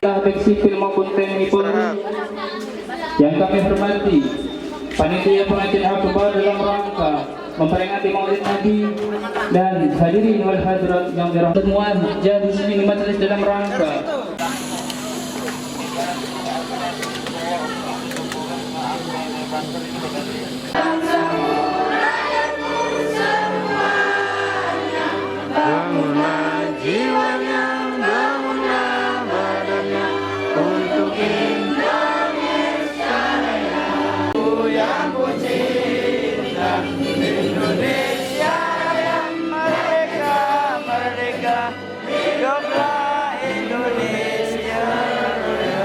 baik sipil maupun TNI Polri yang kami hormati, panitia pengajian akbar dalam rangka memperingati Maulid Nabi dan hadirin wal hadirat yang dirahmati semua jadi sini majelis dalam rangka bangunlah jiwanya, bangunlah badannya untuk Indonesia Raya. Yang ku cinta Indonesia yang merdeka, merdeka, hiduplah Indonesia Raya.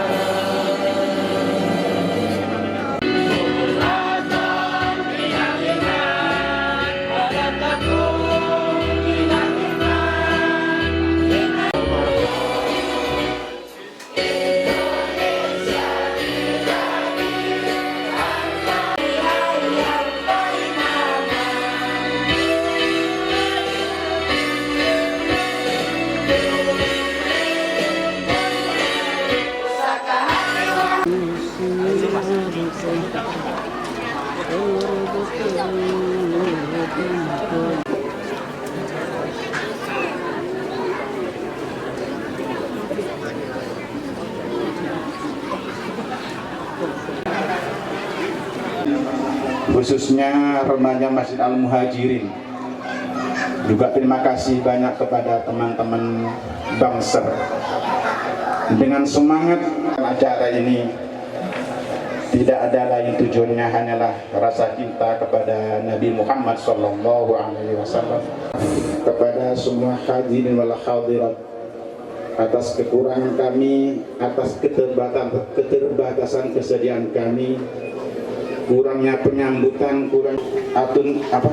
Khususnya remaja Masjid Al-Muhajirin. Juga terima kasih banyak kepada teman-teman Bangser. Dengan semangat acara ini tidak ada lain tujuannya hanyalah rasa cinta kepada Nabi Muhammad SAW, kepada semua hadirin wal hadirat, atas kekurangan kami, atas keterbatasan kesediaan kami, kurangnya penyambutan, kurang atun apa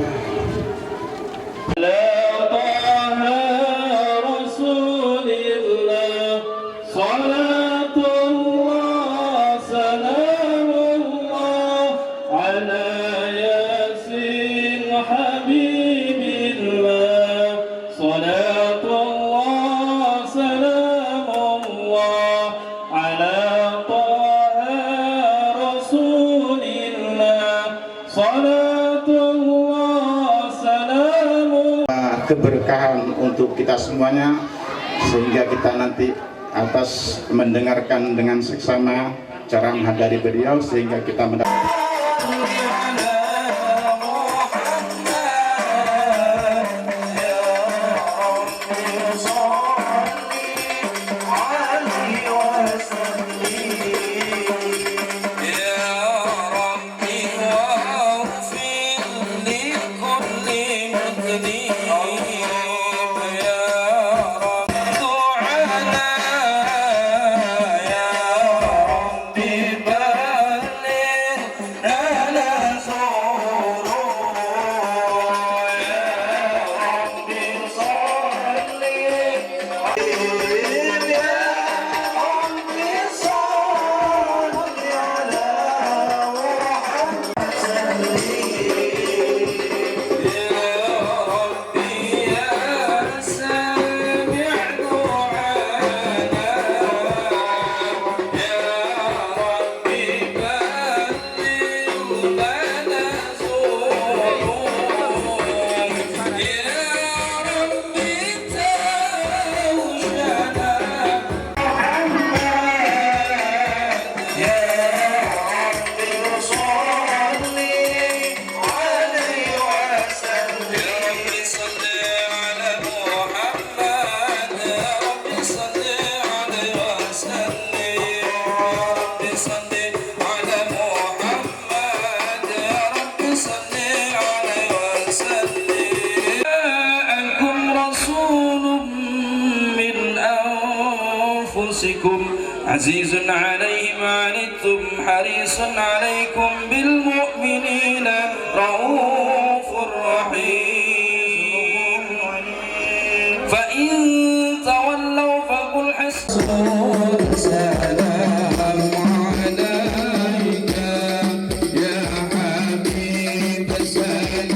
keberkahan untuk kita semuanya, sehingga kita nanti atas mendengarkan dengan seksama cara menghadiri beliau, sehingga kita mendapat عزيز عليه ما عنتم حريص عليكم بالمؤمنين رؤوف رحيم فإن تولوا فقل حسبنا سلام عليك يا حبيب السلام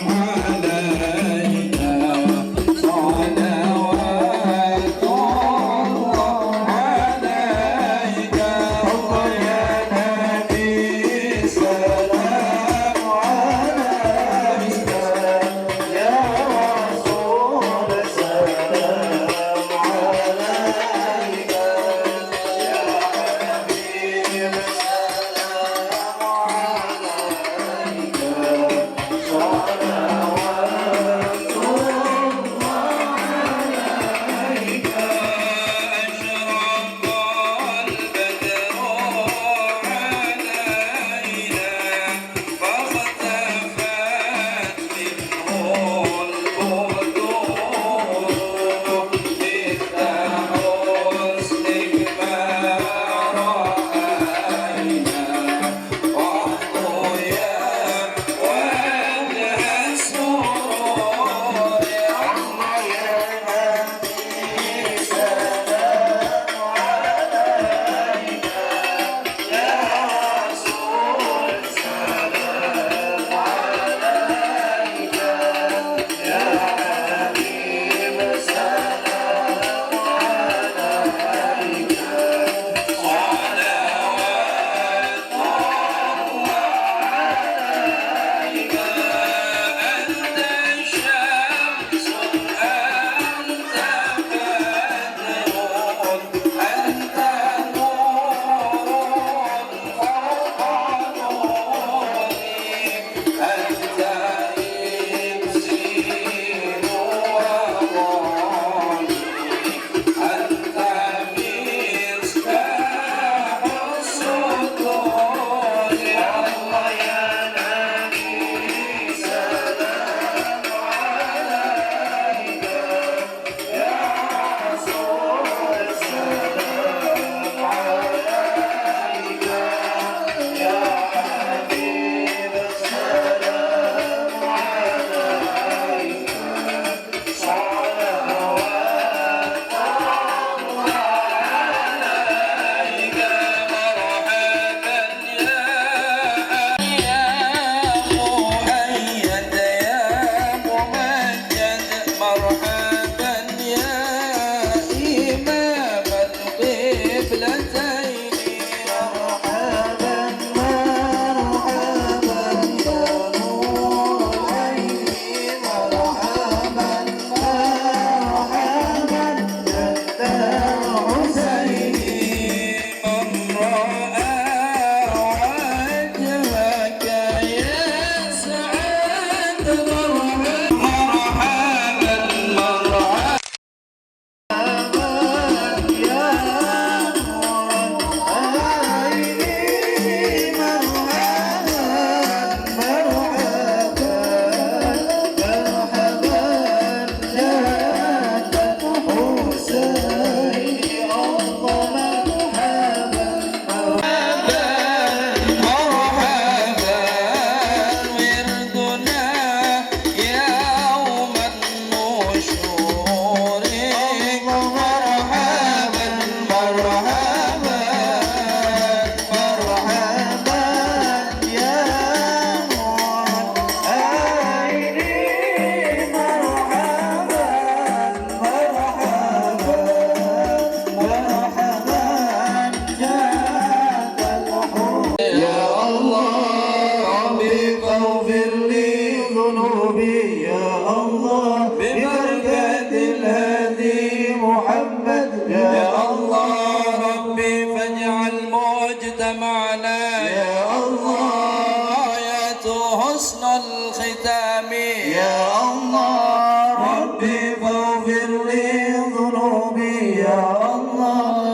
عليك صلوات الله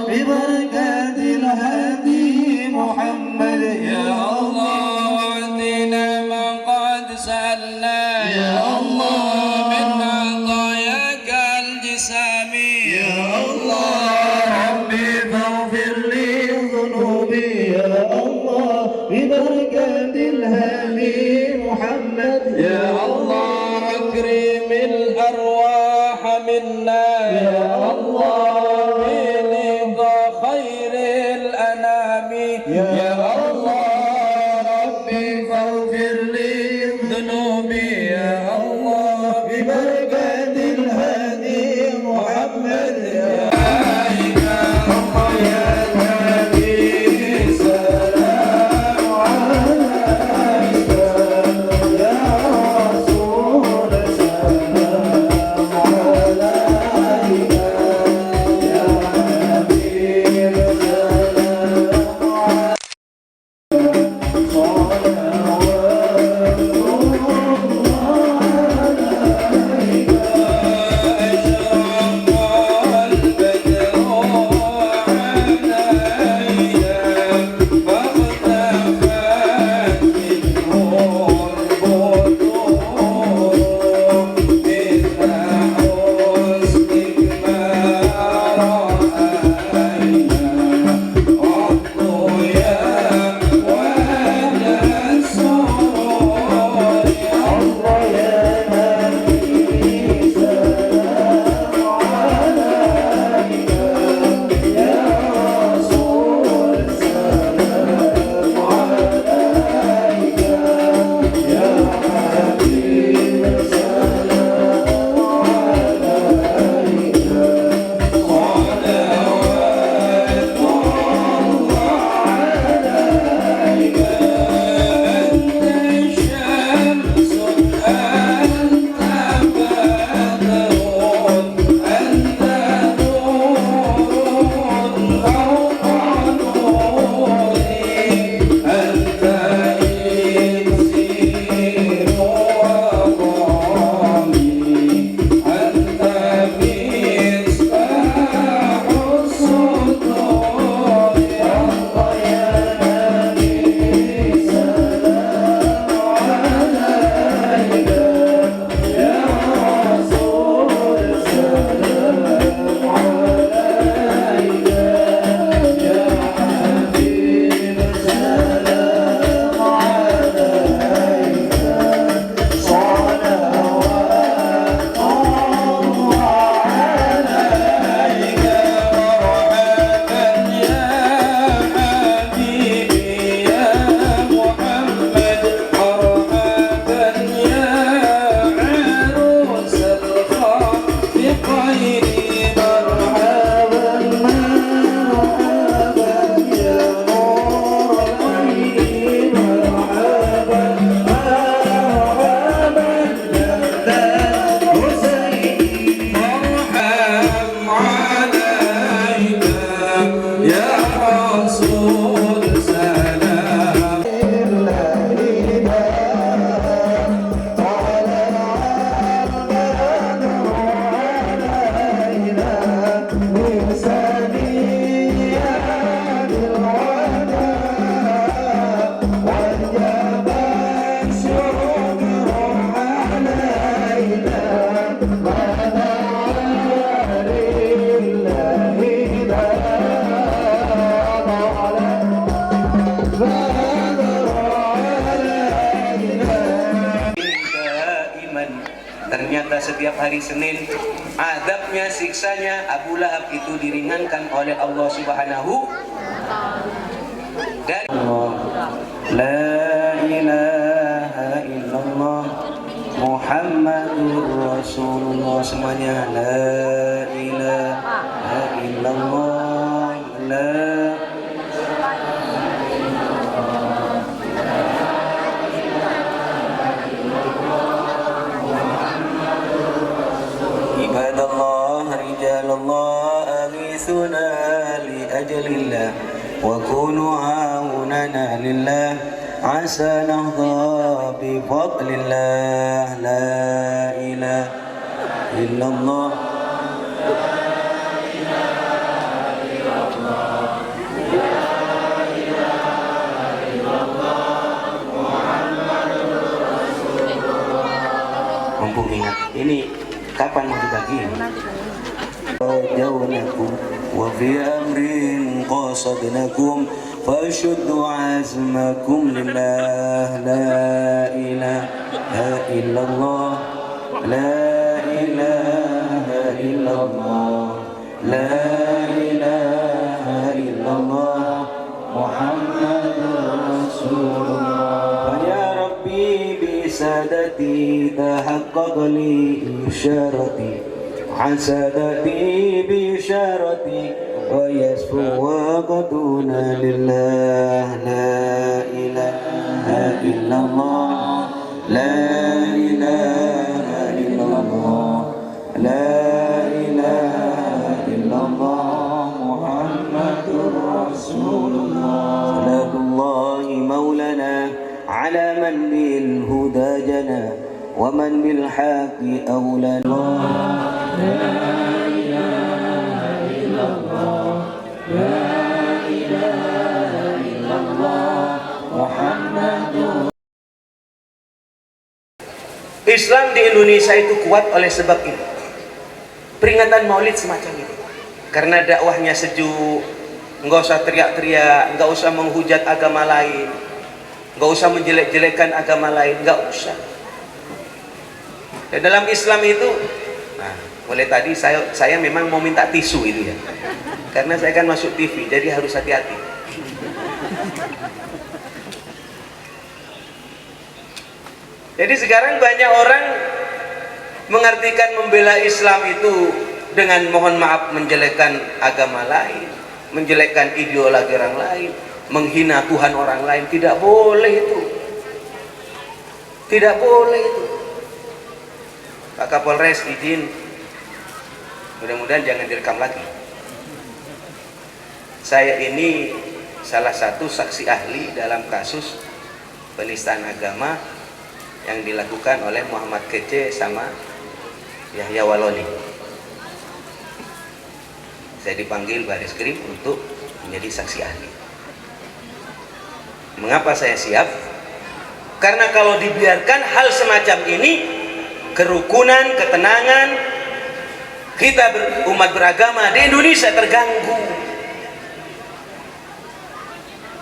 ببركة الهادي محمد يا الله أعطنا ما قد سألنا يا الله من عطاياك الجسام يا الله ربي فاغفر لي ذنوبي يا الله ببركة الهادي محمد يا الله أكرم الأرواح منا يا الله بلقاء خير الأنام يا الله ربي فاغفر لي ذنوبي يا الله ببركة الهادي محمد يا Ternyata setiap hari Senin azabnya, siksanya Abu Lahab itu diringankan oleh Allah Subhanahu dari La ilaha illallah Muhammadur Rasulullah. Semuanya La ilaha illallah La Ibadallah rijalallah aghithuna li ajlillah wa kunu aunana lillah asa nahdha bi fadlillah la ilaha illallah Kapan mau dibagi? Jaunakum wa fi amrin qasadnakum fashuddu azmakum lillah la ilaha illallah la ilaha illallah la ilaha illallah Muhammadur Rasulullah ya Rabbi bisadati tahaqqaq li isyarati حسدتي بشارتي ويسفو وقتنا لله لا إله إلا الله لا إله إلا الله لا إله إلا الله محمد رسول الله صلاة الله مولانا على من بالهدى جنى ومن بالحق أولى Islam di Indonesia itu kuat oleh sebab ini. Peringatan Maulid semacam ini. Karena dakwahnya sejuk, nggak usah teriak-teriak, nggak usah menghujat agama lain, nggak usah menjelek-jelekan agama lain, nggak usah. Dan dalam Islam itu, nah, mulai tadi saya memang mau minta tisu itu ya, karena saya kan masuk TV, jadi harus hati-hati. Jadi sekarang banyak orang mengartikan membela Islam itu dengan mohon maaf menjelekkan agama lain, menjelekkan ideologi orang lain, menghina Tuhan orang lain. Tidak boleh itu. Tidak boleh itu. Pak Kapolres izin, mudah-mudahan jangan direkam lagi. Saya ini salah satu saksi ahli dalam kasus penistaan agama yang dilakukan oleh Muhammad Kece sama Yahya Waloni. Saya dipanggil Baris Krim untuk menjadi saksi ahli. Mengapa saya siap? Karena kalau dibiarkan hal semacam ini, kerukunan, ketenangan kita umat beragama di Indonesia terganggu.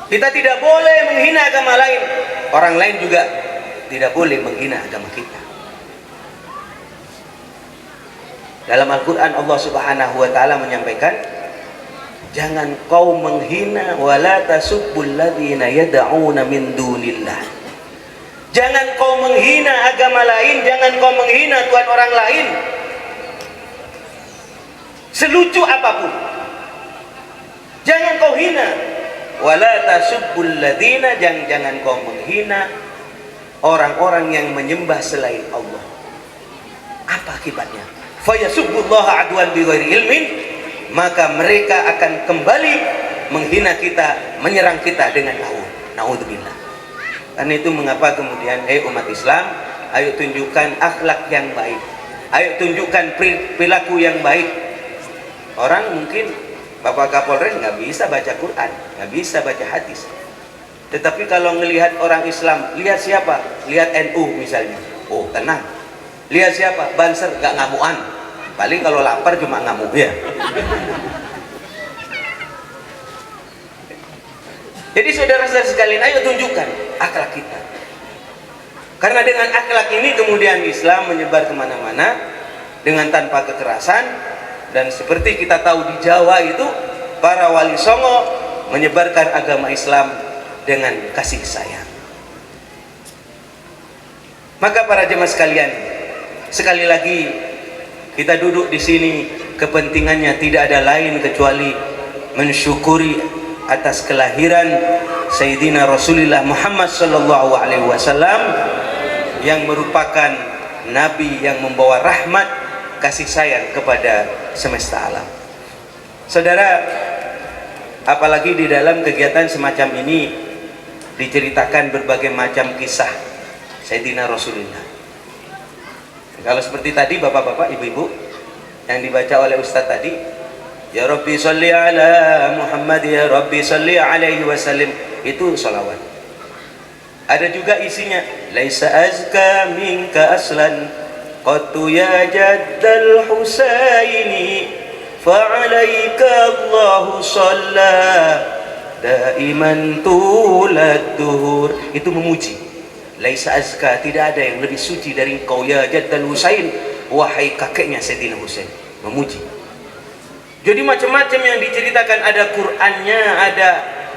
Kita tidak boleh menghina agama lain. Orang lain juga tidak boleh menghina agama kita. Dalam Al-Quran Allah Subhanahu wa ta'ala menyampaikan, jangan kau menghina wala tasubbul ladzina yad'una min dunillah. Jangan kau menghina agama lain, jangan kau menghina Tuhan orang lain. Selucu apapun. Jangan kau hina. Wala tasubbul ladzina, jangan kau menghina orang-orang yang menyembah selain Allah. Apa akibatnya? Fayasubbullaha adwan bighairi ilmin, maka mereka akan kembali menghina kita, menyerang kita dengan naudzubillah. Karena itu mengapa kemudian umat Islam, ayo tunjukkan akhlak yang baik, ayo tunjukkan perilaku yang baik. Orang mungkin Bapak Kapolres nggak bisa baca Quran, nggak bisa baca hadis. Tetapi kalau melihat orang Islam, lihat siapa? Lihat NU misalnya, oh tenang. Lihat siapa? Banser, gak ngamuan. Paling kalau lapar cuma ngamuk ya. Jadi saudara-saudara sekalian, ayo tunjukkan akhlak kita. Karena dengan akhlak ini kemudian Islam menyebar kemana-mana dengan tanpa kekerasan. Dan seperti kita tahu di Jawa itu, para wali songo menyebarkan agama Islam dengan kasih sayang. Maka para jemaah sekalian, sekali lagi kita duduk di sini, kepentingannya tidak ada lain kecuali mensyukuri atas kelahiran Sayyidina Rasulullah Muhammad sallallahu alaihi wasallam yang merupakan nabi yang membawa rahmat, kasih sayang kepada semesta alam. Saudara, apalagi di dalam kegiatan semacam ini diceritakan berbagai macam kisah Sayyidina Rasulullah. Kalau seperti tadi bapak-bapak, ibu-ibu yang dibaca oleh Ustadz tadi, ya Rabbi sholli ala Muhammad, ya Rabbi sholli alaihi wasallam, itu sholawat. Ada juga isinya laisa azka minka aslan qattu ya jaddal Husaini fa'alaika Allahu shalla daiman tulad duhur. Itu memuji. Laisa azka, tidak ada yang lebih suci dari engkau ya jaddal Husain, wahai kakeknya Sayyidina Husain. Memuji. Jadi macam-macam yang diceritakan, ada Qur'annya, ada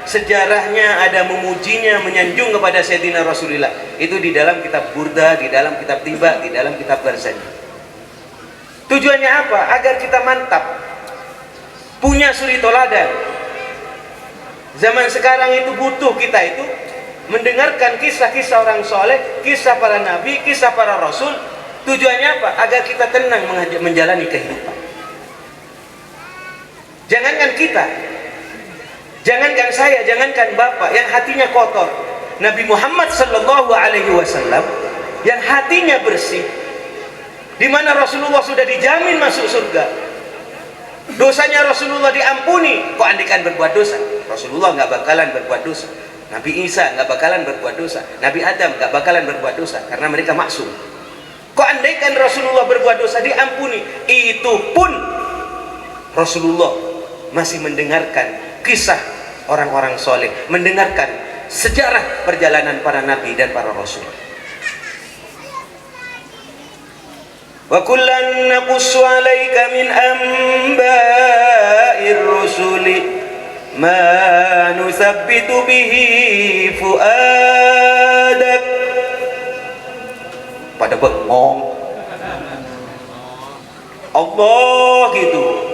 sejarahnya, ada memujinya, menyanjung kepada Sayyidina Rasulullah. Itu di dalam kitab Burda, di dalam kitab Tiba, di dalam kitab Barzanji. Tujuannya apa? Agar kita mantap, punya suri toladan. Zaman sekarang itu butuh kita itu mendengarkan kisah-kisah orang soleh, kisah para nabi, kisah para rasul. Tujuannya apa? Agar kita tenang menjalani kehidupan. Jangankan kita, jangankan saya, jangankan bapak yang hatinya kotor. Nabi Muhammad sallallahu alaihi wasallam yang hatinya bersih, di mana Rasulullah sudah dijamin masuk surga. Dosanya Rasulullah diampuni. Kok andikan berbuat dosa? Rasulullah nggak bakalan berbuat dosa. Nabi Isa nggak bakalan berbuat dosa. Nabi Adam nggak bakalan berbuat dosa karena mereka maksum. Kok andaikan Rasulullah berbuat dosa diampuni? Itu pun Rasulullah masih mendengarkan kisah orang-orang soleh, mendengarkan sejarah perjalanan para nabi dan para rasul. Wa kullan naqussu 'alaika min amba'ir rusuli ma nusabbitu bihi fuadak. Pada bengong Allah gitu.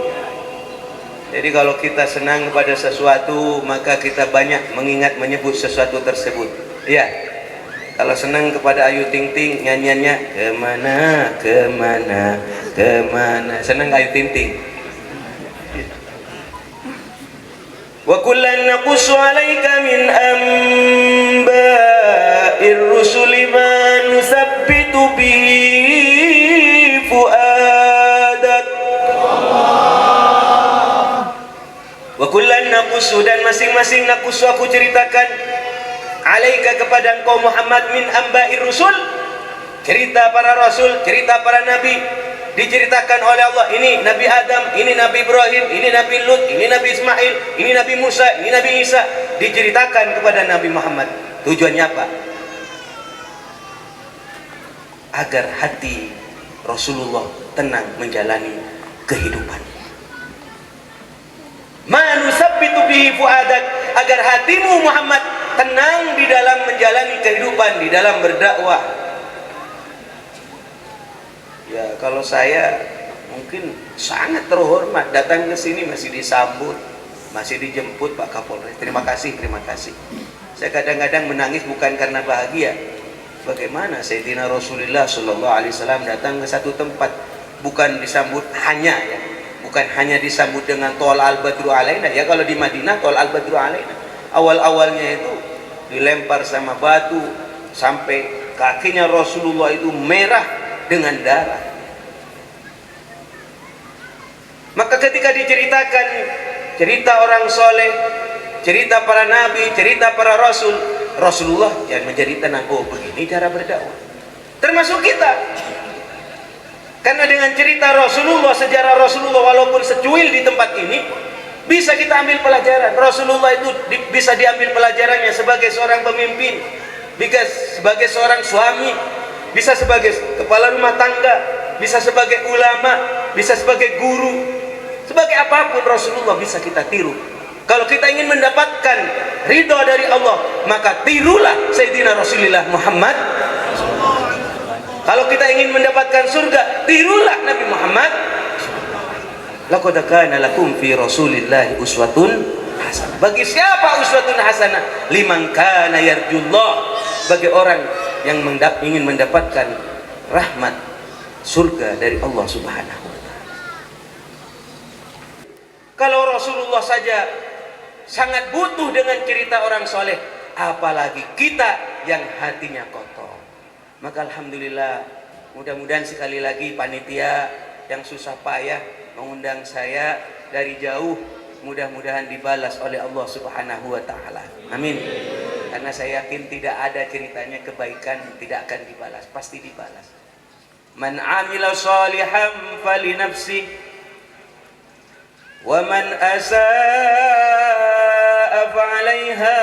Jadi kalau kita senang pada sesuatu, maka kita banyak mengingat menyebut sesuatu tersebut. Ya. Kalau senang kepada Ayu Ting Ting, nyanyiannya kemana, kemana, kemana. Senang Ayu Ting Ting. Wa kullan naqussu 'alaika min amba'ir rusuli ma nusabbitu bihi fuadak. Wa kullan naqussu, dan masing-masing naqussu aku ceritakan, alaika kepada engkau Muhammad, min amba'ir rusul, cerita para rasul, cerita para nabi, diceritakan oleh Allah. Ini Nabi Adam, ini Nabi Ibrahim, ini Nabi Lut, ini Nabi Ismail, ini Nabi Musa, ini Nabi Isa, diceritakan kepada Nabi Muhammad. Tujuannya apa? Agar hati Rasulullah tenang menjalani kehidupan. Manusabbitu bihi fuadak, agar hatimu Muhammad tenang di dalam menjalani kehidupan, di dalam berdakwah. Ya, kalau saya mungkin sangat terhormat datang ke sini masih disambut, masih dijemput Pak Kapolres. Terima kasih, terima kasih. Saya kadang-kadang menangis bukan karena bahagia. Bagaimana Sayyidina Rasulullah sallallahu alaihi wasallam datang ke satu tempat, bukan disambut hanya ya, bukan hanya disambut dengan tol al-badru alaina ya. Kalau di Madinah tol al-badru alaina, awal-awalnya itu dilempar sama batu sampai kakinya Rasulullah itu merah dengan darah. Maka ketika diceritakan cerita orang soleh, cerita para nabi, cerita para rasul, Rasulullah yang menjadi tenang. Oh, begini cara berdakwah. Termasuk kita. Karena dengan cerita Rasulullah, sejarah Rasulullah, walaupun secuil di tempat ini, bisa kita ambil pelajaran. Rasulullah itu bisa diambil pelajarannya sebagai seorang pemimpin, bisa sebagai seorang suami, bisa sebagai kepala rumah tangga, bisa sebagai ulama, bisa sebagai guru, sebagai apapun Rasulullah bisa kita tiru. Kalau kita ingin mendapatkan ridha dari Allah, maka tirulah Sayyidina Rasulullah Muhammad. Kalau kita ingin mendapatkan surga, tirulah Nabi Muhammad. Laqad kana lakum fi Rasulillahi uswatun hasanah. Bagi siapa uswatun hasanah? Liman kana yarjullah. Bagi orang yang ingin mendapatkan rahmat surga dari Allah Subhanahu wa taala. Kalau Rasulullah saja sangat butuh dengan cerita orang soleh, apalagi kita yang hatinya kotor. Maka alhamdulillah, mudah-mudahan sekali lagi panitia yang susah payah mengundang saya dari jauh, mudah-mudahan dibalas oleh Allah Subhanahu wa taala. Amin. Karena saya yakin tidak ada ceritanya kebaikan tidak akan dibalas, pasti dibalas. Man amila salihan falinafsih wa man asaa fa'alaiha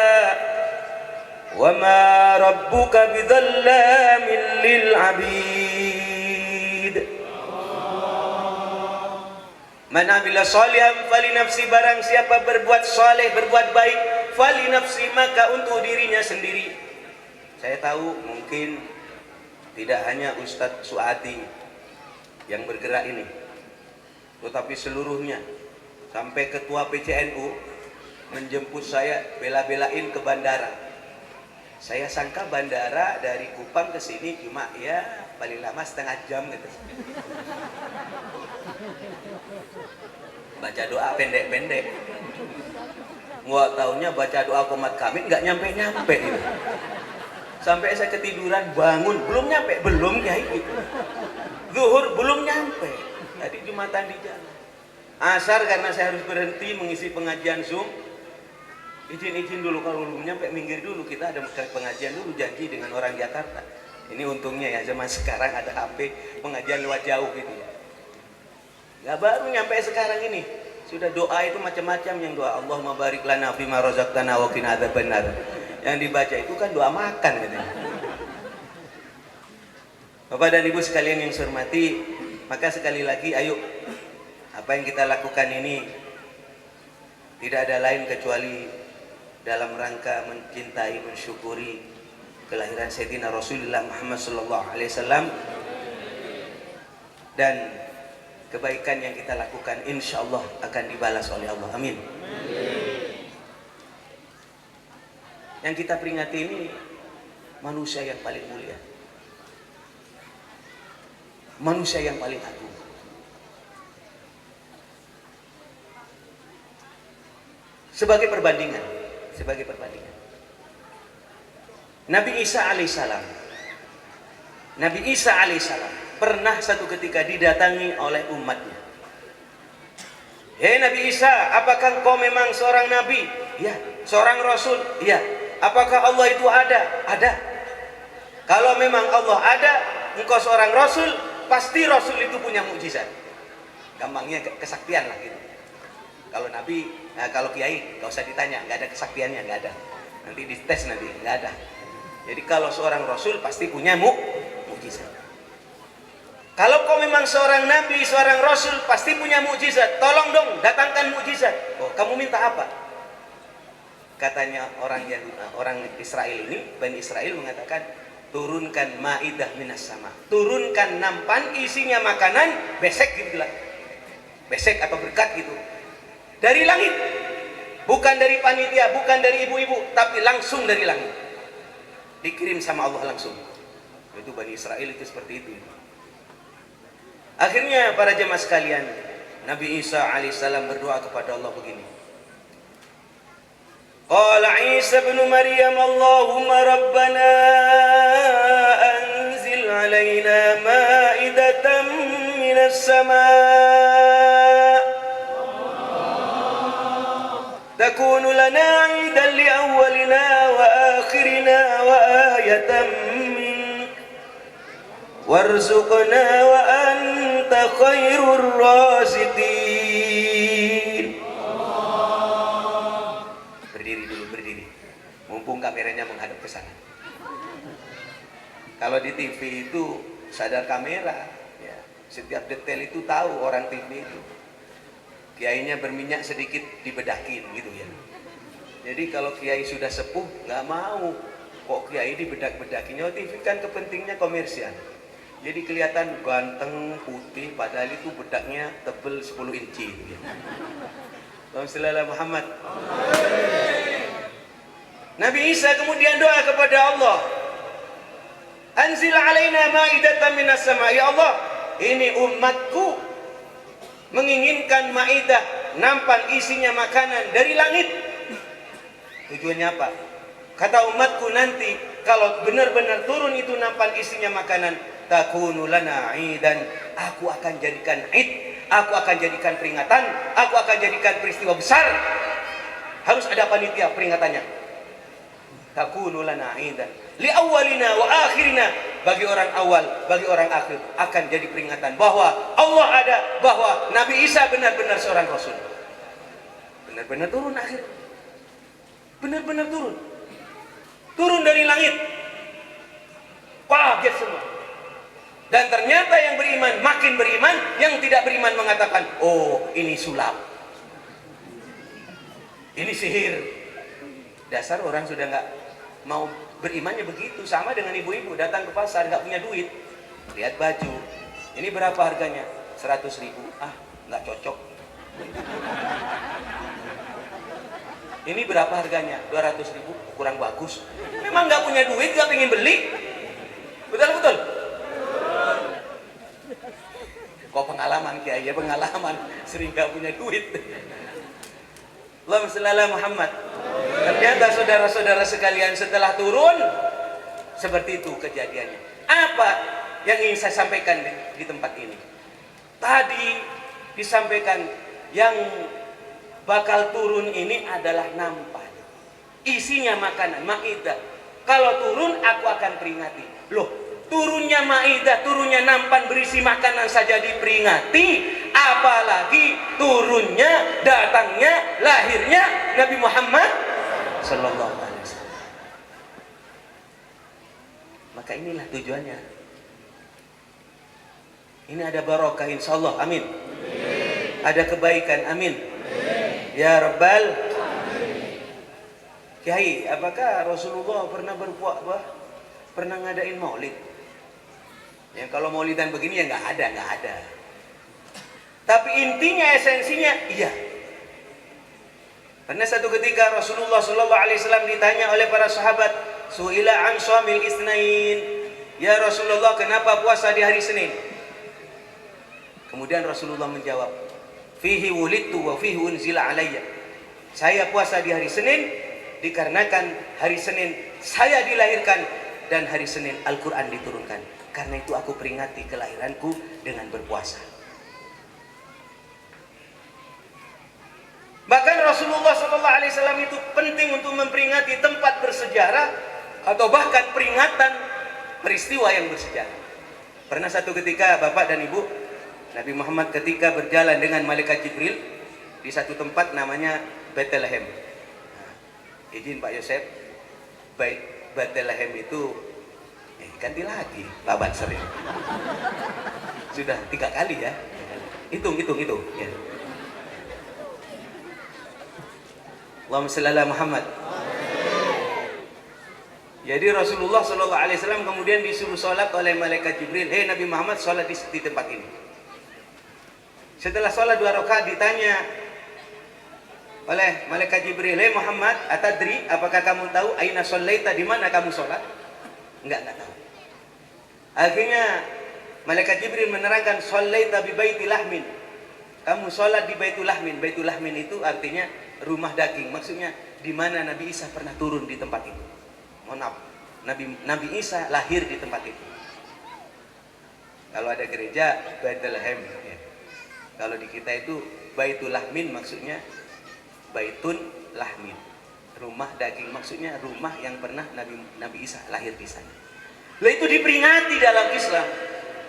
wa ma rabbuka bidhallamin lil 'abid. Man amila salihan falinafsi, barang siapa berbuat saleh, berbuat baik, falinafsi, maka untuk dirinya sendiri. Saya tahu mungkin tidak hanya Ustadz Suati yang bergerak ini, tetapi seluruhnya, sampai ketua PCNU menjemput saya bela-belain ke bandara. Saya sangka bandara dari Kupang ke sini cuma ya paling lama setengah jam gitu. Baca doa pendek-pendek. Nggak taunya baca doa qomat kamit nggak nyampe-nyampe gitu. Sampai saya ketiduran, bangun, belum nyampe, belum kiai gitu. Zuhur belum nyampe, tadi Jumatan di jalan. Asar karena saya harus berhenti mengisi pengajian Zoom, izin dulu, kalau belum nyampe minggir dulu, kita ada pengajian dulu, janji dengan orang Jakarta. Ini untungnya ya zaman sekarang ada HP, pengajian lewat jauh gitu ya. Ya baru nyampe sekarang ini, sudah doa itu macam-macam, yang doa Allahumma barik lana fima razaqtana wa qina adzabannar. Yang dibaca itu kan doa makan gitu. Bapak dan Ibu sekalian yang saya hormati, maka sekali lagi ayo, apa yang kita lakukan ini tidak ada lain kecuali dalam rangka mencintai, mensyukuri kelahiran Sayyidina Rasulullah Muhammad SAW, dan kebaikan yang kita lakukan insya Allah akan dibalas oleh Allah. Amin. Yang kita peringati ini manusia yang paling mulia, manusia yang paling agung. Sebagai perbandingan, Nabi Isa alaihissalam pernah satu ketika didatangi oleh umatnya. Hei Nabi Isa, apakah engkau memang seorang nabi? Ya. Seorang rasul? Ya. Apakah Allah itu ada? Ada. Kalau memang Allah ada, engkau seorang rasul, pasti rasul itu punya mukjizat. Gampangnya kesaktian lah gitu. Kalau nabi, kalau kiai nggak usah ditanya, nggak ada kesaktiannya, nggak ada. Nanti dites nanti, nggak ada. Jadi kalau seorang rasul pasti punya mukjizat. Kalau kau memang seorang nabi, seorang rasul, pasti punya mukjizat. Tolong dong, datangkan mukjizat. Oh, kamu minta apa? Katanya orang Israel ini, Bani Israel mengatakan, turunkan maidah minas sama, turunkan nampan isinya makanan, besek gitu lah, besek atau berkat gitu, dari langit, bukan dari panitia, bukan dari ibu-ibu, tapi langsung dari langit, dikirim sama Allah langsung. Itu Bani Israel itu seperti itu. Akhirnya para jemaah sekalian, Nabi Isa alaihissalam berdoa kepada Allah begini. Qala Isa ibn Maryam, Allahumma rabbana anzil alaina ma'idatan minas sama' takunu lana 'idan li awwalina wa akhirina wa ayatan mink warzuqna wa anta khairur raziqin. Berdiri. Mumpung kameranya menghadap ke sana. Kalau di TV itu sadar kamera, ya, setiap detail itu tahu orang TV itu. Kiainya berminyak sedikit dibedakin gitu ya. Jadi kalau kiai sudah sepuh nggak mau kok kiai dibedak-bedakin. TV kan kepentingnya komersial. Jadi kelihatan ganteng, putih, padahal itu bedaknya tebel 10 inci. Allahumma Muhammad. Nabi Isa kemudian doa kepada Allah, Anzil alaina ma'idatan minas sama. Ya Allah, ini umatku menginginkan maidah, nampan isinya makanan dari langit. Tujuannya apa? Kata umatku nanti kalau benar-benar turun itu nampan isinya makanan, takunu lana idan, aku akan jadikan id, aku akan jadikan peringatan, aku akan jadikan peristiwa besar. Harus ada panitia peringatannya. Takunu lana idan li awwalina wa akhirina, bagi orang awal, bagi orang akhir akan jadi peringatan bahwa Allah ada, bahwa Nabi Isa benar-benar seorang Rasul. Benar-benar turun akhir. Benar-benar turun. Turun dari langit. Kaget semua. Dan ternyata yang beriman makin beriman, yang tidak beriman mengatakan, oh ini sulap, ini sihir. Dasar orang sudah nggak mau berimannya begitu. Sama dengan ibu-ibu datang ke pasar nggak punya duit, lihat baju, ini berapa harganya? 100.000. Ah, nggak cocok. Ini berapa harganya? 200.000. Kurang bagus. Memang nggak punya duit, nggak pengen beli. Betul. Kok pengalaman kiai? Ya pengalaman, sering nggak punya duit. Allahumma shalli ala Muhammad. Ternyata saudara-saudara sekalian, setelah turun seperti itu kejadiannya. Apa yang ingin saya sampaikan di tempat ini? Tadi disampaikan yang bakal turun ini adalah nampan. Isinya makanan, maidah. Kalau turun aku akan peringati. Loh, turunnya maidah, turunnya nampan berisi makanan saja diperingati, apalagi turunnya, datangnya, lahirnya Nabi Muhammad sallallahu alaihi wasallam. Maka inilah tujuannya. Ini ada barokah insyaallah, amin. Ada kebaikan, amin. Ya Rabbal. Kiai, apakah Rasulullah pernah ngadain maulid? Ya kalau maulidan begini ya nggak ada. Tapi intinya, esensinya, iya. Karena satu ketika Rasulullah SAW ditanya oleh para sahabat, su'ila an syamil isnain, ya Rasulullah kenapa puasa di hari Senin? Kemudian Rasulullah menjawab, fihi wulidtu wa fihi unzila alayya. Saya puasa di hari Senin dikarenakan hari Senin saya dilahirkan dan hari Senin Al-Quran diturunkan. Karena itu aku peringati kelahiranku dengan berpuasa. Bahkan Rasulullah SAW itu penting untuk memperingati tempat bersejarah atau bahkan peringatan peristiwa yang bersejarah. Pernah satu ketika Bapak dan Ibu, Nabi Muhammad ketika berjalan dengan Malaikat Jibril di satu tempat namanya Bethlehem. Izin Pak Yosef, Bethlehem itu ganti lagi babat sering. Sudah 3 kali ya. Hitung ya. Allahumma shalli ala Muhammad. Jadi Rasulullah SAW kemudian disuruh sholat oleh Malaikat Jibril. Hei Nabi Muhammad, sholat di tempat ini. Setelah sholat 2 rakaat ditanya oleh Malaikat Jibril, hei Muhammad, atadri, apakah kamu tahu aina shollaita, di mana kamu sholat? Enggak tahu. Akhirnya Malaikat Jibril menerangkan, shollaita bi baiti lahmin. Kamu sholat di Baitul Lahmin. Baitul Lahmin itu artinya rumah daging. Maksudnya di mana Nabi Isa pernah turun di tempat itu. Mohon maaf, Nabi Isa lahir di tempat itu. Kalau ada gereja Bethlehem ya. Kalau di kita itu Baitul Lahmin maksudnya Baitun Lahmin, rumah daging, maksudnya rumah yang pernah Nabi Isa lahir di sana. Lah itu diperingati dalam Islam,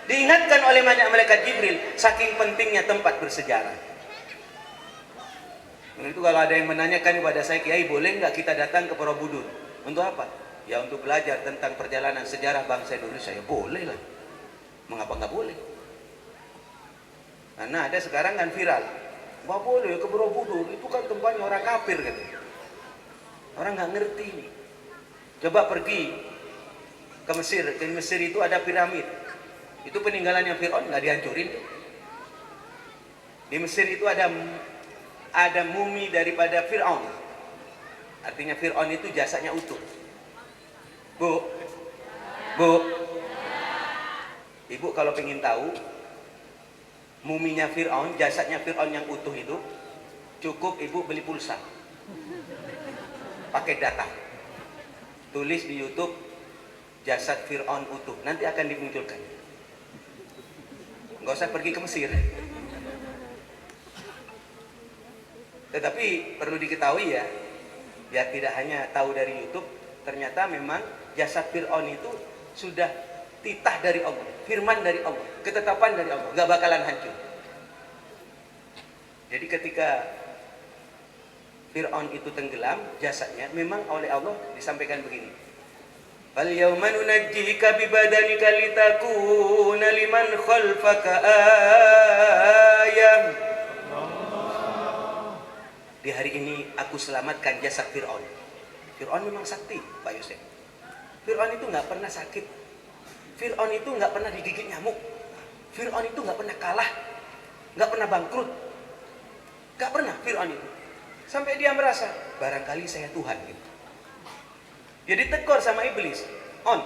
diingatkan oleh Malaikat Jibril, saking pentingnya tempat bersejarah. Dan itu kalau ada yang menanyakan kepada saya, Kiai boleh nggak kita datang ke Borobudur? Untuk apa? Ya untuk belajar tentang perjalanan sejarah bangsa Indonesia. Ya boleh lah. Mengapa nggak boleh? Karena ada sekarang kan viral, nggak boleh ke Borobudur, itu kan tempatnya orang kafir gitu. Orang nggak ngerti ini. Coba pergi ke Mesir. Ke Mesir itu ada piramid. Itu peninggalannya Fir'aun, nggak dihancurin. Di Mesir itu ada mumi daripada Fir'aun. Artinya Fir'aun itu jasadnya utuh. Bu, Ibu kalau pengen tahu muminya Fir'aun, jasadnya Fir'aun yang utuh itu, cukup Ibu beli pulsa, pakai data, tulis di YouTube jasad Fir'aun utuh, nanti akan dimunculkan. Nggak usah pergi ke Mesir. Tetapi perlu diketahui ya tidak hanya tahu dari YouTube, ternyata memang jasad Fir'aun itu sudah titah dari Allah, firman dari Allah, ketetapan dari Allah, gak bakalan hancur. Jadi ketika Fir'aun itu tenggelam jasadnya, memang oleh Allah disampaikan begini, fal yawma nunajjika bi badanika litakuna liman khalfaka ayah. Di hari ini aku selamatkan jasad Fir'aun. Fir'aun memang sakti, Pak Yosef. Fir'aun itu nggak pernah sakit. Fir'aun itu nggak pernah digigit nyamuk. Fir'aun itu nggak pernah kalah, nggak pernah bangkrut, nggak pernah Fir'aun itu. Sampai dia merasa barangkali saya Tuhan gitu. Jadi tekor sama iblis. On.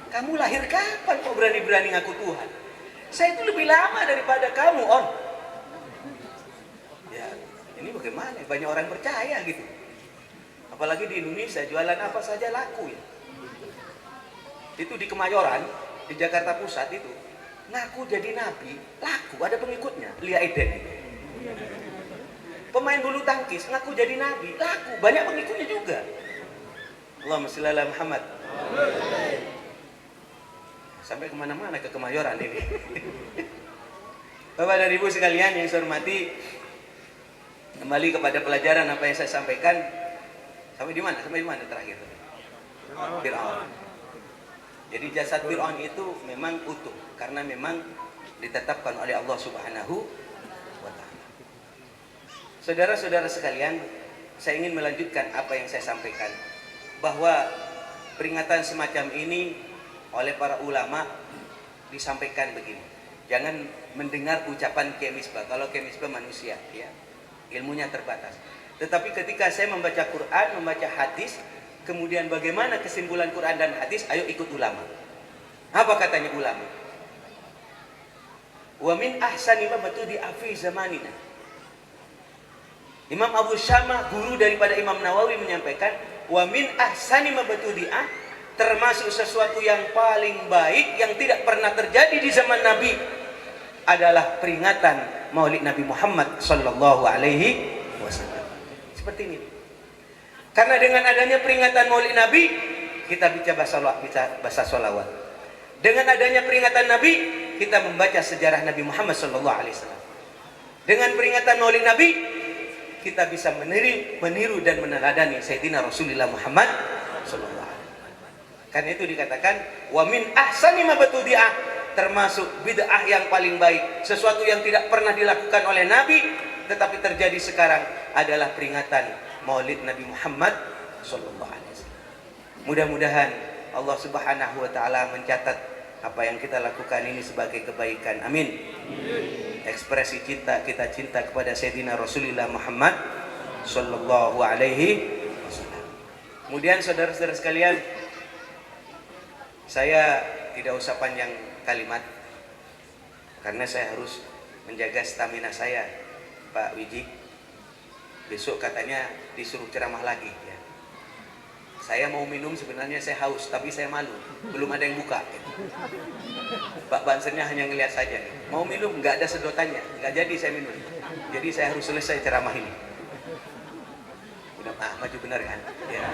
Kamu lahir kapan kok berani-berani ngaku Tuhan? Saya itu lebih lama daripada kamu, On. Ya, ini bagaimana? Banyak orang percaya gitu. Apalagi di Indonesia, jualan apa saja laku ya. Itu di Kemayoran, di Jakarta Pusat itu, ngaku jadi nabi, laku, ada pengikutnya. Lia Eden itu. Pemain bulu tangkis ngaku jadi nabi, laku, banyak pengikutnya juga. Allahumma shalli ala Muhammad. Sampai kemana-mana ke Kemayoran ini. Bapak dan Ibu sekalian yang saya hormati, kembali kepada pelajaran apa yang saya sampaikan. Sampai di mana? Sampai di mana terakhir? Fir'aun. Jadi jasad Fir'aun itu memang utuh karena memang ditetapkan oleh Allah Subhanahu wa taala. Saudara-saudara sekalian, saya ingin melanjutkan apa yang saya sampaikan, bahwa peringatan semacam ini oleh para ulama disampaikan begini. Jangan mendengar ucapan Kiai Misbah. Kalau Kiai Misbah manusia, ya, ilmunya terbatas. Tetapi ketika saya membaca Quran, membaca hadis, kemudian bagaimana kesimpulan Quran dan hadis, ayo ikut ulama. Apa katanya ulama? Wa min ahsani ma batudi afi zamanina. Imam Abu Syamah, guru daripada Imam Nawawi, menyampaikan, wa min ahsani ma batudi termasuk sesuatu yang paling baik yang tidak pernah terjadi di zaman Nabi adalah peringatan Maulid Nabi Muhammad sallallahu alaihi wasallam. Seperti ini. Karena dengan adanya peringatan Maulid Nabi, kita baca bahasa sholawat. Dengan adanya peringatan Nabi, kita membaca sejarah Nabi Muhammad sallallahu alaihi wasallam. Dengan peringatan Maulid Nabi, kita bisa meniru dan meneladani Sayyidina Rasulullah Muhammad sallallahu alaihi wasallam. Karena itu dikatakan wa min ahsani ma batudi'ah, termasuk bid'ah yang paling baik, sesuatu yang tidak pernah dilakukan oleh Nabi tetapi terjadi sekarang adalah peringatan Maulid Nabi Muhammad sallallahu alaihi wasallam. Mudah-mudahan Allah Subhanahu wa taala mencatat apa yang kita lakukan ini sebagai kebaikan. Amin. Ekspresi cinta kita cinta kepada Sayyidina Rasulullah Muhammad sallallahu alaihi wasallam. Kemudian saudara-saudara sekalian, saya tidak usah panjang kalimat karena saya harus menjaga stamina saya, Pak Wiji. Besok katanya disuruh ceramah lagi ya. Saya mau minum, sebenarnya saya haus tapi saya malu, belum ada yang buka. Pak Bansernya hanya ngelihat saja. Mau minum nggak ada sedotannya, nggak jadi saya minum. Jadi saya harus selesai ceramah ini. Udah maju benar kan? Ya.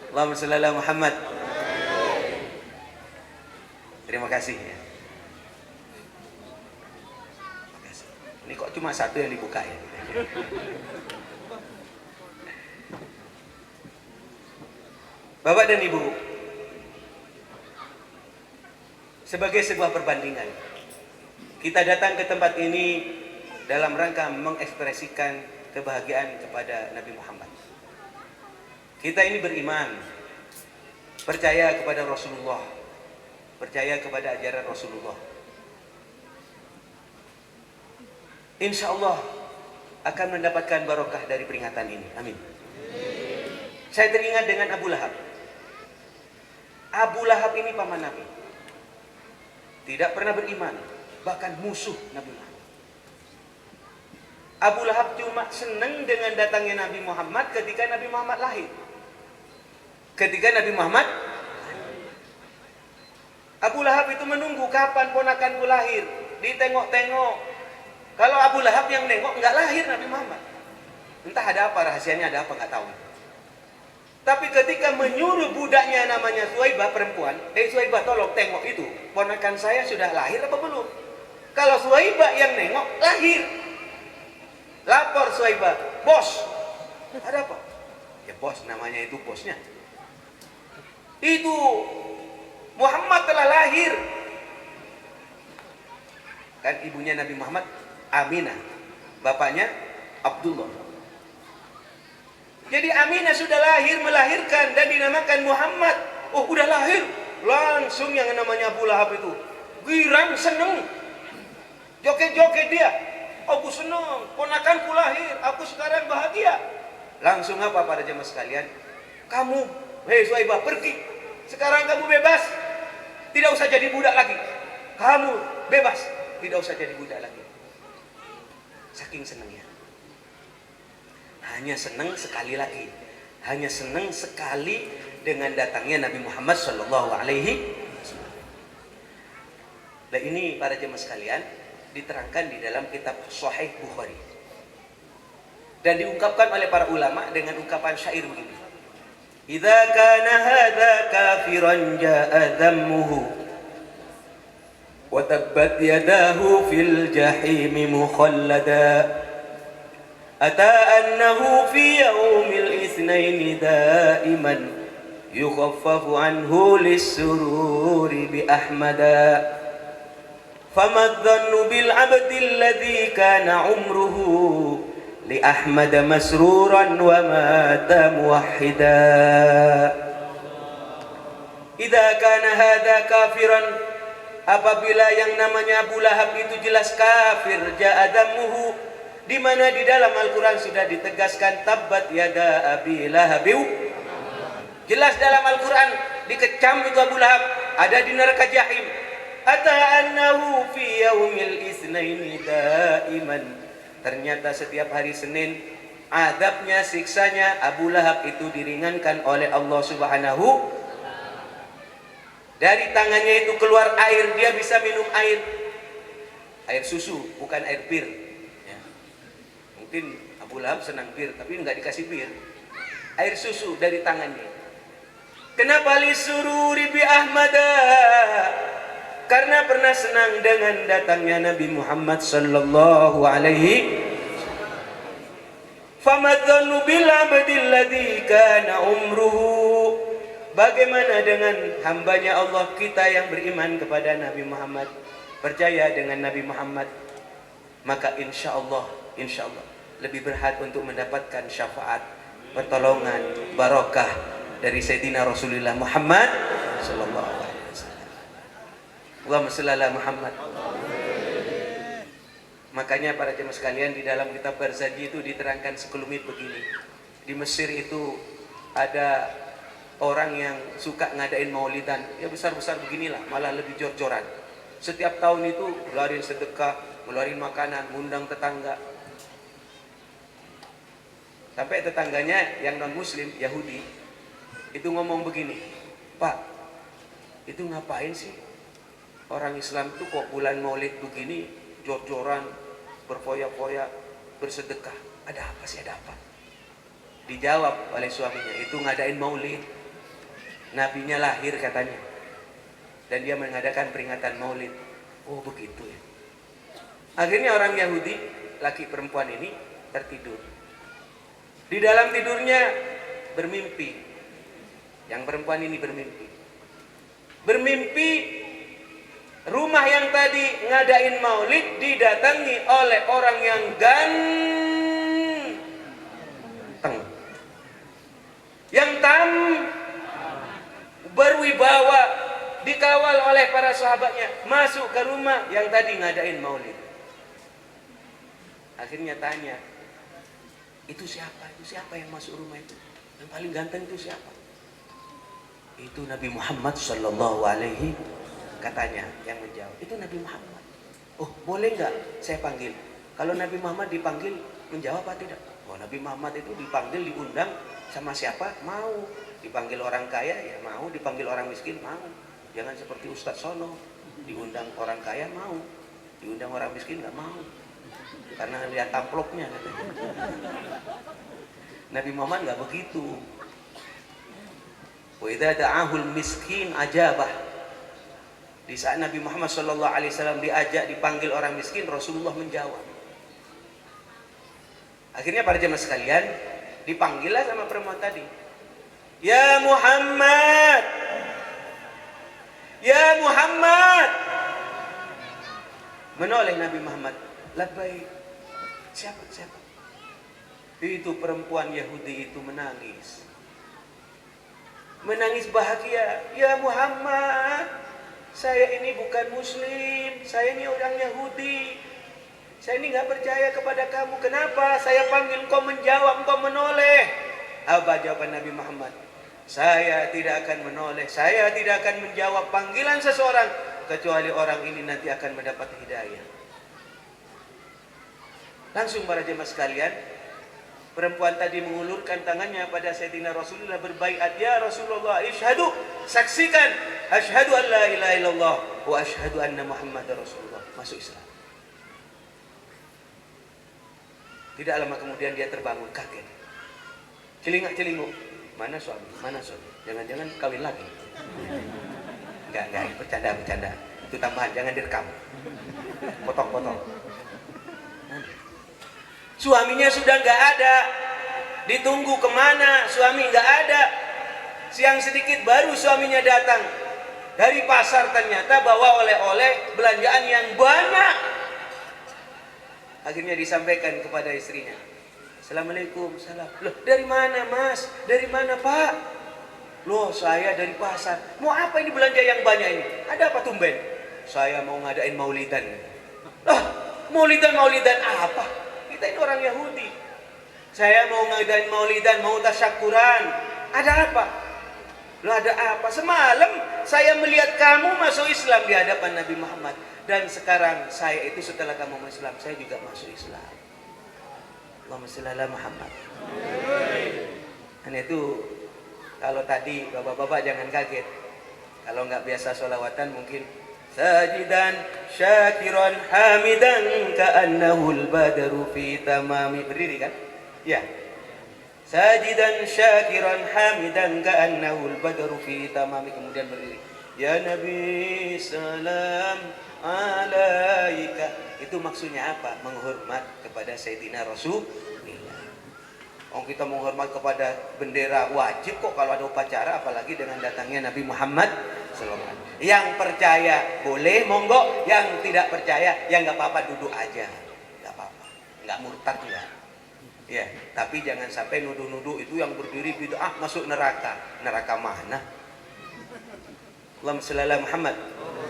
Allahumma shalli ala Muhammad. Terima kasih ya. Terima kasih. Ini kok cuma satu yang dibuka ya. Bapak dan Ibu, sebagai sebuah perbandingan, kita datang ke tempat ini dalam rangka mengekspresikan kebahagiaan kepada Nabi Muhammad. Kita ini beriman, percaya kepada Rasulullah, percaya kepada ajaran Rasulullah. Insya Allah akan mendapatkan barokah dari peringatan ini. Amin. Saya teringat dengan Abu Lahab. Abu Lahab ini paman Nabi, tidak pernah beriman, bahkan musuh Nabi Muhammad. Abu Lahab cuma senang dengan datangnya Nabi Muhammad ketika Nabi Muhammad lahir. Ketika Nabi Muhammad, Abu Lahab itu menunggu kapan ponakanku lahir, ditengok-tengok. Kalau Abu Lahab yang nengok, nggak lahir Nabi Muhammad. Entah ada apa rahasianya, ada apa nggak tahu. Tapi ketika menyuruh budaknya namanya Suwaibah perempuan, Suwaibah tolong tengok itu, ponakan saya sudah lahir apa belum? Kalau Suwaibah yang nengok, lahir. Lapor Suwaibah, bos, ada apa? Ya bos, namanya itu bosnya. Itu Muhammad telah lahir. Kan ibunya Nabi Muhammad Aminah, bapaknya Abdullah. Jadi Aminah sudah lahir, melahirkan dan dinamakan Muhammad. Oh, udah lahir. Langsung yang namanya Abu Lahab itu girang, seneng. Joget-joget dia. Aku senang, ponakanku lahir, aku sekarang bahagia. Langsung apa para jemaah sekalian? Kamu, hei Suwaibah, pergi. Sekarang kamu bebas. Tidak usah jadi budak lagi. Kamu bebas, tidak usah jadi budak lagi. Saking senangnya. Hanya senang sekali lagi, hanya senang sekali dengan datangnya Nabi Muhammad Sallallahu Alaihi Wasallam. Nah ini para jemaah sekalian diterangkan di dalam kitab Sahih Bukhari dan diungkapkan oleh para ulama dengan ungkapan syair begini: Idza kana hadza kafiran jaa dhammuhu wa tabbat yadahu fil jahim mukhallada. أتى أنه في يوم الاثنين دائما يخفف عنه للسرور بأحمدا فما الظن بالعبد الذي كان عمره لأحمد مسرورا ومات موحدا إذا كان هذا كافرا apabila yang namanya Abu Lahab itu jelas kafir ja'adamuhu, di mana di dalam Al-Quran sudah ditegaskan tabbat yada abi lahabiu. Jelas dalam Al-Quran dikecam itu Abu Lahab, ada di neraka jahim. Ata annahu fi yaumil isnaini daiman. Ternyata setiap hari Senin adabnya, siksanya Abu Lahab itu diringankan oleh Allah Subhanahu. Dari tangannya itu keluar air, dia bisa minum air susu, bukan air bir. Mungkin Abu Lahab senang bir, tapi nggak dikasih bir. Air susu dari tangannya. Kenapa lisururi bi Ahmada? Karena pernah senang dengan datangnya Nabi Muhammad sallallahu alaihi. Famadzanu bil abdil ladzi kana umruhu. Bagaimana dengan hambanya Allah kita yang beriman kepada Nabi Muhammad, percaya dengan Nabi Muhammad, maka insya Allah lebih berhak untuk mendapatkan syafaat, pertolongan, barokah dari Sayyidina Rasulullah Muhammad sallallahu alaihi wasallam. Allahumma shalli ala Muhammad. Makanya para jemaah sekalian, di dalam kitab Barzaji itu diterangkan sekelumit begini. Di Mesir itu ada orang yang suka ngadain maulidan, ya besar-besar beginilah, malah lebih jor-joran. Setiap tahun itu ngeluarin sedekah, ngeluarin makanan, ngundang tetangga. Sampai tetangganya yang non muslim, Yahudi, itu ngomong begini, Pak, itu ngapain sih orang Islam itu kok bulan maulid begini, jor-joran, berfoya-foya, bersedekah, ada apa sih, ada apa? Dijawab oleh suaminya, itu ngadain maulid, nabinya lahir katanya, dan dia mengadakan peringatan maulid. Oh begitu ya. Akhirnya orang Yahudi, laki perempuan ini tertidur. Di dalam tidurnya bermimpi. Yang perempuan ini bermimpi rumah yang tadi ngadain maulid didatangi oleh orang yang ganteng, yang berwibawa, dikawal oleh para sahabatnya, masuk ke rumah yang tadi ngadain maulid. Akhirnya tanya, itu siapa? Itu siapa yang masuk rumah itu? Yang paling ganteng itu siapa? Itu Nabi Muhammad sallallahu alaihi, katanya yang menjawab. Itu Nabi Muhammad. Oh, boleh nggak saya panggil? Kalau Nabi Muhammad dipanggil menjawab apa tidak? Oh, Nabi Muhammad itu dipanggil, diundang sama siapa? Mau. Dipanggil orang kaya ya mau, dipanggil orang miskin mau. Jangan seperti Ustadz Sono, diundang orang kaya mau, diundang orang miskin nggak mau. karena lihat amplopnya katanya. Nabi Muhammad nggak begitu. Wa idza da'ahul miskin ajabah. Di saat Nabi Muhammad SAW diajak, dipanggil orang miskin, Rasulullah menjawab. Akhirnya para jemaah sekalian, dipanggillah sama perempuan tadi. Ya Muhammad, ya Muhammad. Menoleh Nabi Muhammad. Labbaik. Siapa? Itu perempuan Yahudi itu menangis. Menangis bahagia. Ya Muhammad, saya ini bukan Muslim, saya ini orang Yahudi. Saya ini nggak percaya kepada kamu. Kenapa? Saya panggil kau menjawab, kau menoleh. Apa jawaban Nabi Muhammad? Saya tidak akan menoleh, saya tidak akan menjawab panggilan seseorang kecuali orang ini nanti akan mendapat hidayah. Langsung para jemaah sekalian, perempuan tadi mengulurkan tangannya pada Sayyidina Rasulullah berbaiat, ya Rasulullah, isyhadu, saksikan, asyhadu an la ilaha illallah wa asyhadu anna Muhammadar Rasulullah. Masuk Islam. Tidak lama kemudian dia terbangun kaget. Celingak-celinguk. Mana suami? Jangan-jangan kawin lagi. Enggak, bercanda. Itu tambahan, jangan direkam. Potong. Suaminya sudah nggak ada. Ditunggu kemana? Suami nggak ada. Siang sedikit baru suaminya datang dari pasar, ternyata bawa oleh-oleh belanjaan yang banyak. Akhirnya disampaikan kepada istrinya. Assalamualaikum, salam. Loh, dari mana Mas? Dari mana Pak? Loh, saya dari pasar. Mau apa ini belanja yang banyak ini? Ada apa tumben? Saya mau ngadain maulidan. Loh, maulidan apa? Kita ini orang Yahudi. Saya mau ngadain maulidan, mau tasyakuran. Ada apa? Loh, ada apa? Semalam saya melihat kamu masuk Islam di hadapan Nabi Muhammad. Dan sekarang saya itu setelah kamu masuk Islam, saya juga masuk Islam. Allahumma shalli ala Muhammad. Dan itu kalau tadi bapak-bapak jangan kaget. Kalau nggak biasa sholawatan mungkin sajidan syakiran hamidan ka'annahul badru fi tamami. Berdiri kan? Ya. Sajidan syakiran hamidan ka'annahul badru fi tamami. Kemudian berdiri. Ya Nabi salam alaika. Itu maksudnya apa? Menghormat kepada Sayyidina Rasulullah. Kita menghormat kepada bendera wajib kok kalau ada upacara, apalagi dengan datangnya Nabi Muhammad SAW. Yang percaya boleh monggo, yang tidak percaya ya nggak apa-apa, duduk aja, nggak apa-apa, nggak murtad ya. Ya, tapi jangan sampai nuduh-nuduh itu yang berdiri bid'ah masuk neraka. Neraka mana? Allahumma shalli ala Muhammad.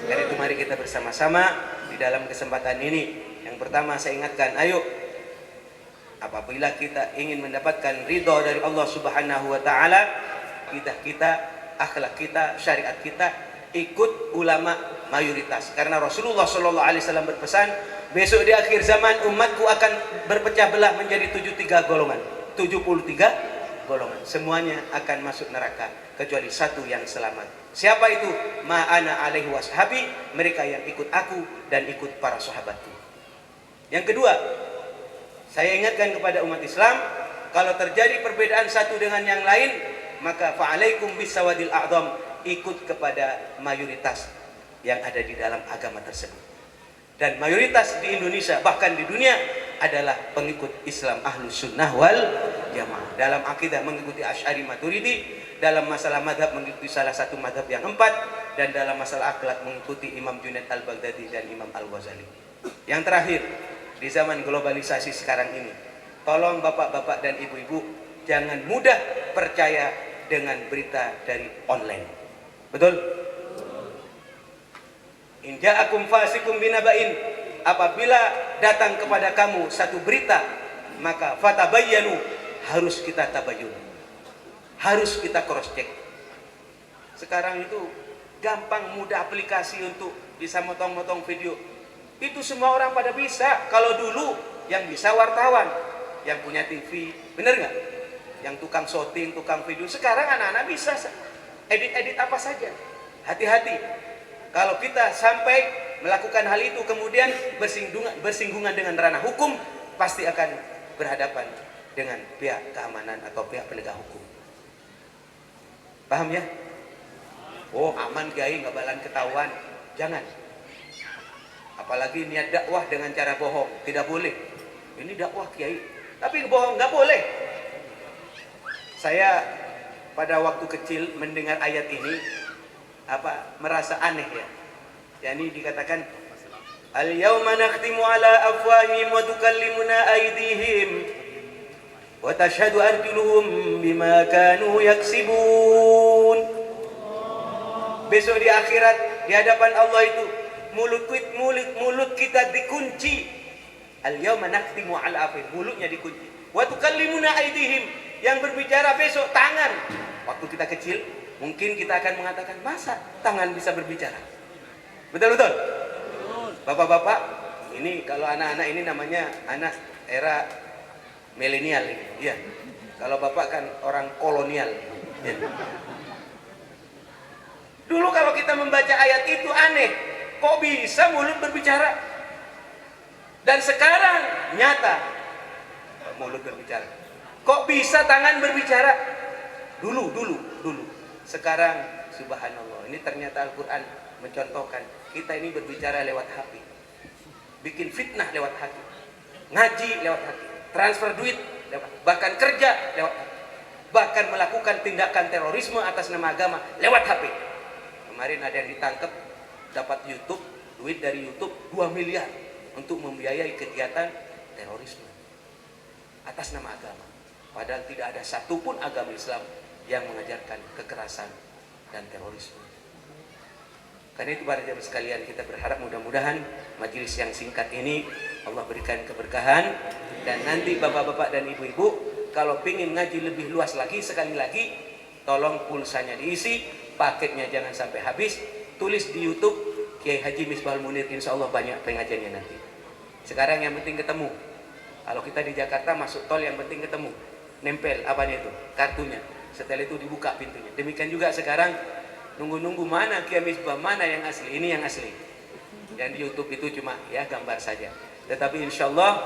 Karena itu mari kita bersama-sama di dalam kesempatan ini. Yang pertama saya ingatkan, ayo apabila kita ingin mendapatkan ridha dari Allah Subhanahu wa taala, kita akhlak kita, syariat kita ikut ulama mayoritas. Karena Rasulullah sallallahu alaihi wasallam berpesan, besok di akhir zaman umatku akan berpecah belah menjadi 73 golongan. 73 golongan. Semuanya akan masuk neraka kecuali satu yang selamat. Siapa itu? Ma'ana alaihi washabi, mereka yang ikut aku dan ikut para sahabatku. Yang kedua, saya ingatkan kepada umat Islam, kalau terjadi perbedaan satu dengan yang lain, maka fa'alaikum bisawadil a'zam, ikut kepada mayoritas yang ada di dalam agama tersebut. Dan mayoritas di Indonesia, bahkan di dunia, adalah pengikut Islam Ahlus Sunnah wal Jamaah. Dalam akidah mengikuti Asy'ari Maturidi, dalam masalah madhab mengikuti salah satu madhab yang 4, dan dalam masalah akhlak mengikuti Imam Junaid al-Baghdadi dan Imam al-Ghazali. Yang terakhir, di zaman globalisasi sekarang ini, tolong bapak-bapak dan ibu-ibu jangan mudah percaya dengan berita dari online. Betul? In ja'akum fasikum binaba'in, apabila datang kepada kamu satu berita, maka fatabayyanu, harus kita tabayyun, harus kita cross check. Sekarang itu gampang, mudah aplikasi untuk bisa motong-motong video. Itu semua orang pada bisa. Kalau dulu yang bisa wartawan, yang punya TV, bener nggak? Yang tukang syuting, tukang video. Sekarang anak-anak bisa edit-edit apa saja. Hati-hati. Kalau kita sampai melakukan hal itu kemudian bersinggungan dengan ranah hukum, pasti akan berhadapan dengan pihak keamanan atau pihak penegak hukum. Paham ya? Oh aman Kiai, nggak bakalan ketahuan. Jangan. Apalagi niat dakwah dengan cara bohong, tidak boleh. Ini dakwah Kiai, tapi bohong nggak boleh. Saya pada waktu kecil mendengar ayat ini merasa aneh ya. Yani dikatakan al-yauma nakhtimu ala afwahihim wa tukallimuna aydihim wa tashhadu arjuluhum bima kanu yaksibun. Besok di akhirat di hadapan Allah itu mulut kita dikunci. Al-yauma nakhtimu ala afwahihim, mulutnya dikunci. Wa tukallimuna aydihim, yang berbicara besok tangan. Waktu kita kecil mungkin kita akan mengatakan, masa tangan bisa berbicara? Betul-betul? Bapak-bapak, ini kalau anak-anak ini namanya anak era milenial ini. Iya. Kalau bapak kan orang kolonial. Ya. Dulu kalau kita membaca ayat itu aneh, kok bisa mulut berbicara? Dan sekarang nyata mulut berbicara. Kok bisa tangan berbicara? Dulu. Sekarang subhanallah, ini ternyata Al-Quran mencontohkan kita ini berbicara lewat hati, bikin fitnah lewat hati, ngaji lewat hati, transfer duit lewat, bahkan kerja lewat hati, bahkan melakukan tindakan terorisme atas nama agama lewat HP. Kemarin ada yang ditangkap dapat duit dari YouTube 2 miliar untuk membiayai kegiatan terorisme atas nama agama. Padahal tidak ada satupun agama Islam yang mengajarkan kekerasan dan terorisme. Karena itu para jemaah sekalian, kita berharap mudah-mudahan majelis yang singkat ini Allah berikan keberkahan, dan nanti bapak-bapak dan ibu-ibu kalau ingin ngaji lebih luas lagi, sekali lagi tolong pulsanya diisi, paketnya jangan sampai habis, tulis di YouTube Kiai Haji Misbahul Munir, insya Allah banyak pengajiannya nanti. Sekarang yang penting ketemu. Kalau kita di Jakarta masuk tol yang penting ketemu, nempel apanya itu, kartunya. Setelah itu dibuka pintunya. Demikian juga sekarang nunggu-nunggu mana Kiai Misbah, mana yang asli. Ini yang asli. Yang di YouTube itu cuma ya gambar saja. Tetapi insya Allah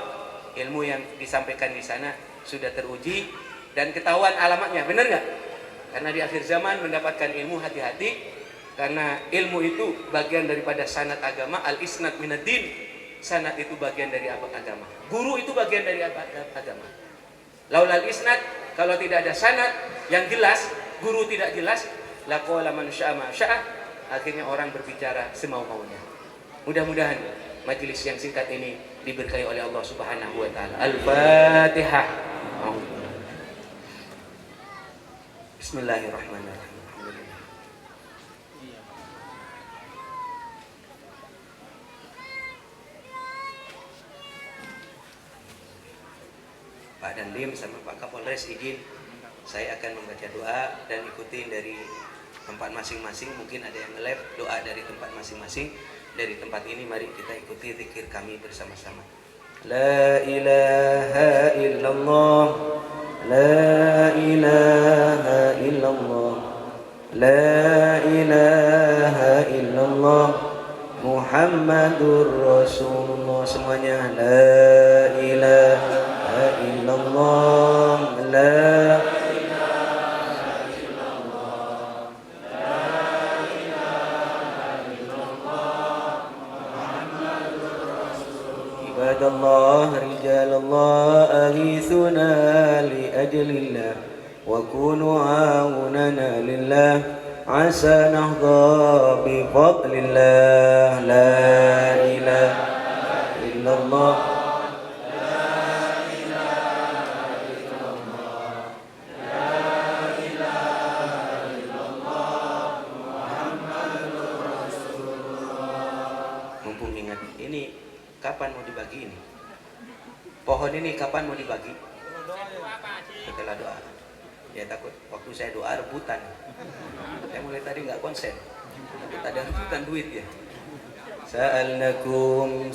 ilmu yang disampaikan di sana sudah teruji dan ketahuan alamatnya. Benar nggak? Karena di akhir zaman mendapatkan ilmu, hati-hati, karena ilmu itu bagian daripada sanad agama. Al-isnad minaddin, sanad itu bagian dari agama. Guru itu bagian dari agama. Laulal isnad, kalau tidak ada sanad yang jelas, guru tidak jelas, laqala man syaa ma syaa, akhirnya orang berbicara semau-maunya. Mudah-mudahan majelis yang singkat ini diberkahi oleh Allah Subhanahu wa taala. Al-Fatihah. Bismillahirrahmanirrahim. Pak Dandim sama Pak Kapolres izin saya akan membaca doa dan ikutin dari tempat masing-masing. Mungkin ada yang live doa dari tempat masing-masing. Dari tempat ini mari kita ikuti zikir kami bersama-sama. La ilaha illallah, la ilaha illallah, la ilaha illallah, Muhammadur Rasulullah. Semuanya la ilaha illallah, la Allah rijalallah aghithuna li ajlillah wa kunu aunana lillah asa nahdha bi fadlillah. La ilaha illallah, mumpung ingat ini kapan mau dibagi ini? Pohon ini kapan mau dibagi? Setelah doa. Ya takut waktu saya doa rebutan. Saya mulai tadi nggak konsen. Takut ada rebutan duit ya.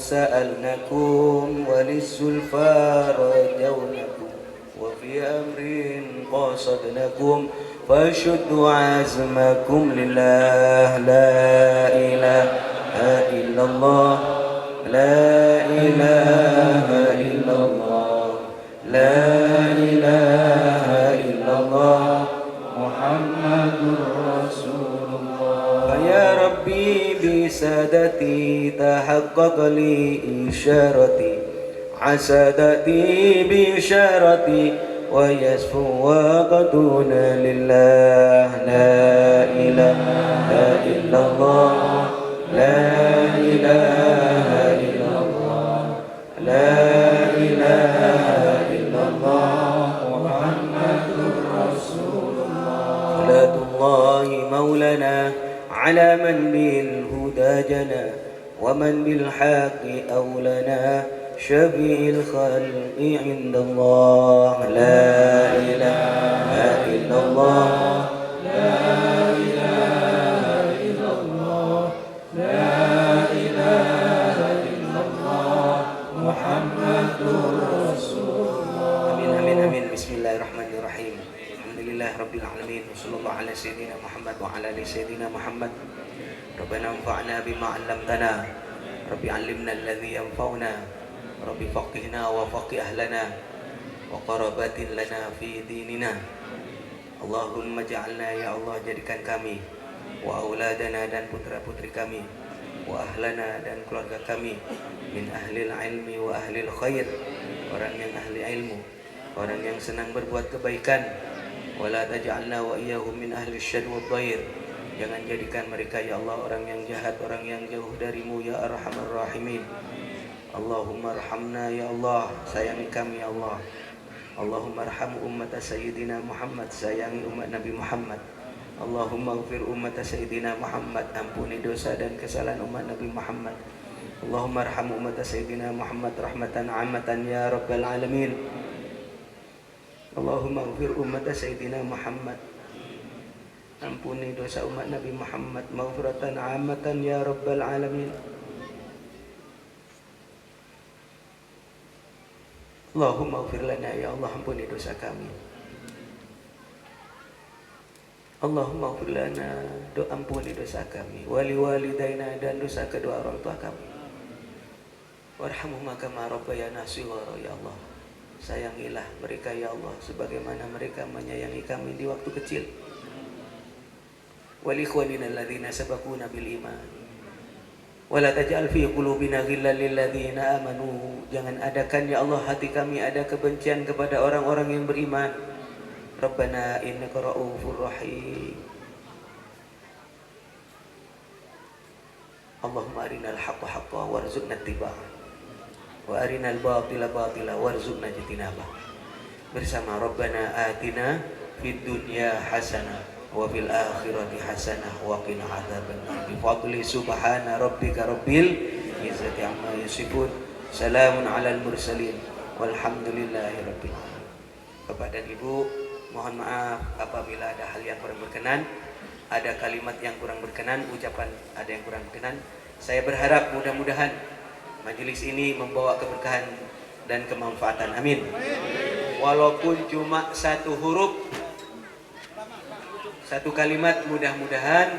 Sa'alnakum walisulfa rajawnakum wa fi amrin qasadnakum fashuddu azmakum lillah. La ilaha إلا الله لا إله إلا الله لا إله إلا الله محمد رسول الله فيا ربي بسادتي تحقق لي إشارتي عسادتي بإشارتي ويسفو وقدون لله لا إله إلا الله لا إله إلا الله لا إله إلا الله محمد رسول الله صلاة الله مولانا على من بالهدى جنى ومن بالحق أولنا شفيع الخلق عند الله لا إله إلا الله لا إله إلا الله لا إله إلا الله محمد رسول الله آمين آمين آمين بسم الله الرحمن الرحيم الحمد لله رب العالمين وصلى الله على سيدنا محمد وعلى آل سيدنا محمد ربنا انفعنا بما علمتنا ربي علمنا الذي ينفعنا ربي فقهنا وفقه أهلنا وقرابات لنا في ديننا اللهم اجعلنا ya Allah jadikan kami wa auladana dan putra-putri kami wa ahlana dan keluarga kami min ahlil ilmi wa ahlil khair orang yang ahli ilmu orang yang senang berbuat kebaikan wala taj'alna wa iyyahum min ahli syarr wa dhair jangan jadikan mereka ya Allah orang yang jahat orang yang jauh darimu ya arhamar rahimin Allahumma arhamna ya Allah sayangi kami ya Allah Allahumma arham ummat Sayyidina Muhammad sayangi umat Nabi Muhammad Allahumma ghfir ummat Sayyidina Muhammad ampuni dosa dan kesalahan umat Nabi Muhammad Allahumma arham ummat Sayyidina Muhammad rahmatan ammatan ya Rabbal Alamin Allahumma ghfir ummat Sayyidina Muhammad ampuni dosa umat Nabi Muhammad maghfiratan ammatan ya Rabbal Alamin Allahumma ghfir lana ya Allah ampuni dosa kami Allahumma ghfir lana ampuni dosa kami wali walidaina dan dosa kedua orang tua kami warhamhuma kama rabbayana shighara ya Allah sayangilah mereka ya Allah sebagaimana mereka menyayangi kami di waktu kecil wal ikhwanina alladzina sabaquna bil iman wala taj'al fi qulubina ghillan lil ladzina amanu jangan adakan ya Allah hati kami ada kebencian kepada orang-orang yang beriman Rabbana innaka ra'ufur rahim Allahumma arinal haqqa haqqan warzuqna ittiba'ah wa arinal batila batila warzuqna ijtinabah bersama Rabbana atina fid dunya hasanah wa fil akhirati hasanah wa qina adzabannar bi fadli subhana rabbika rabbil izzati amma yasifun salamun alal mursalin walhamdulillahi rabbil alamin Bapak dan Ibu mohon maaf apabila ada hal yang kurang berkenan ada kalimat yang kurang berkenan ucapan ada yang kurang berkenan saya berharap mudah-mudahan majelis ini membawa keberkahan dan kemanfaatan amin walaupun cuma satu huruf satu kalimat mudah-mudahan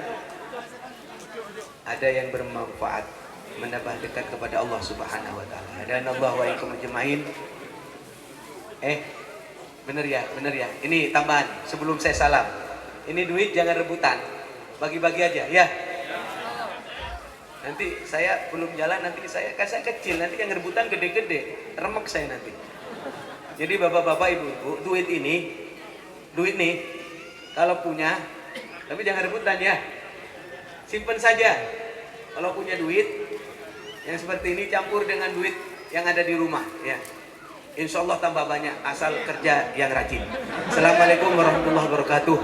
ada yang bermanfaat menambah dekat kepada Allah Subhanahu wa taala. Dan Allah wa iyyakum ajmain. Bener ya. Ini tambahan sebelum saya salam. Ini duit jangan rebutan. Bagi-bagi aja ya. Nanti saya belum jalan nanti saya kecil nanti yang rebutan gede-gede. Remek saya nanti. Jadi bapak-bapak ibu-ibu duit nih kalau punya, tapi jangan rebutan ya. Simpen saja. Kalau punya duit yang seperti ini campur dengan duit yang ada di rumah ya. Insya Allah tambah banyak asal kerja yang rajin. Assalamualaikum warahmatullahi wabarakatuh.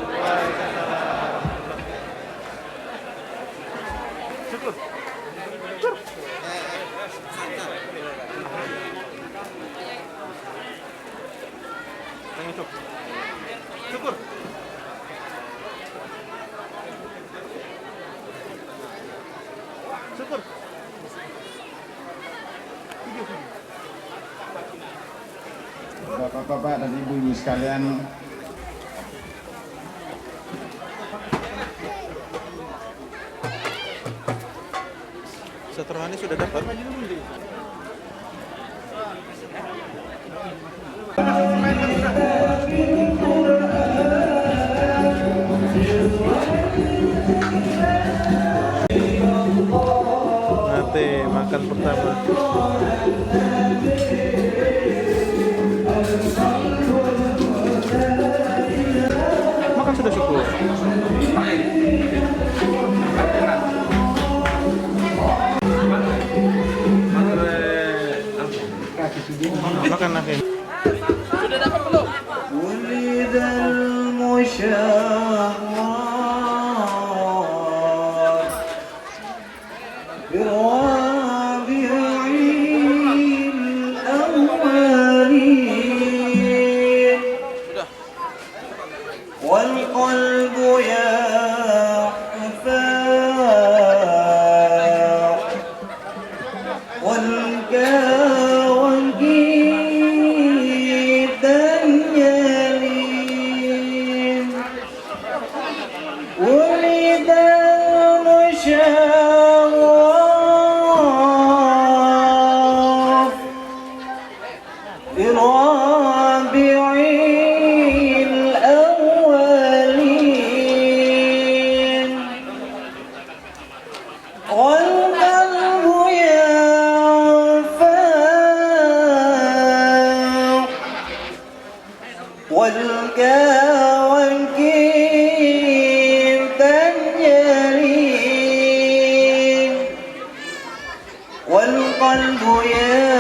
Syukur. Syukur. Bapak-bapak dan ibu-ibu sekalian, Ustaz Rohani sudah dapat. Nanti makan pertama. Makan sudah syukur. Makan lagi. ولد المشاور برابع الأولين والقلب يحفاظ والكواكب يلين ولد المشاور برابع الأولين والقلب ينفع والكواكب تنجلي والقلب ينفع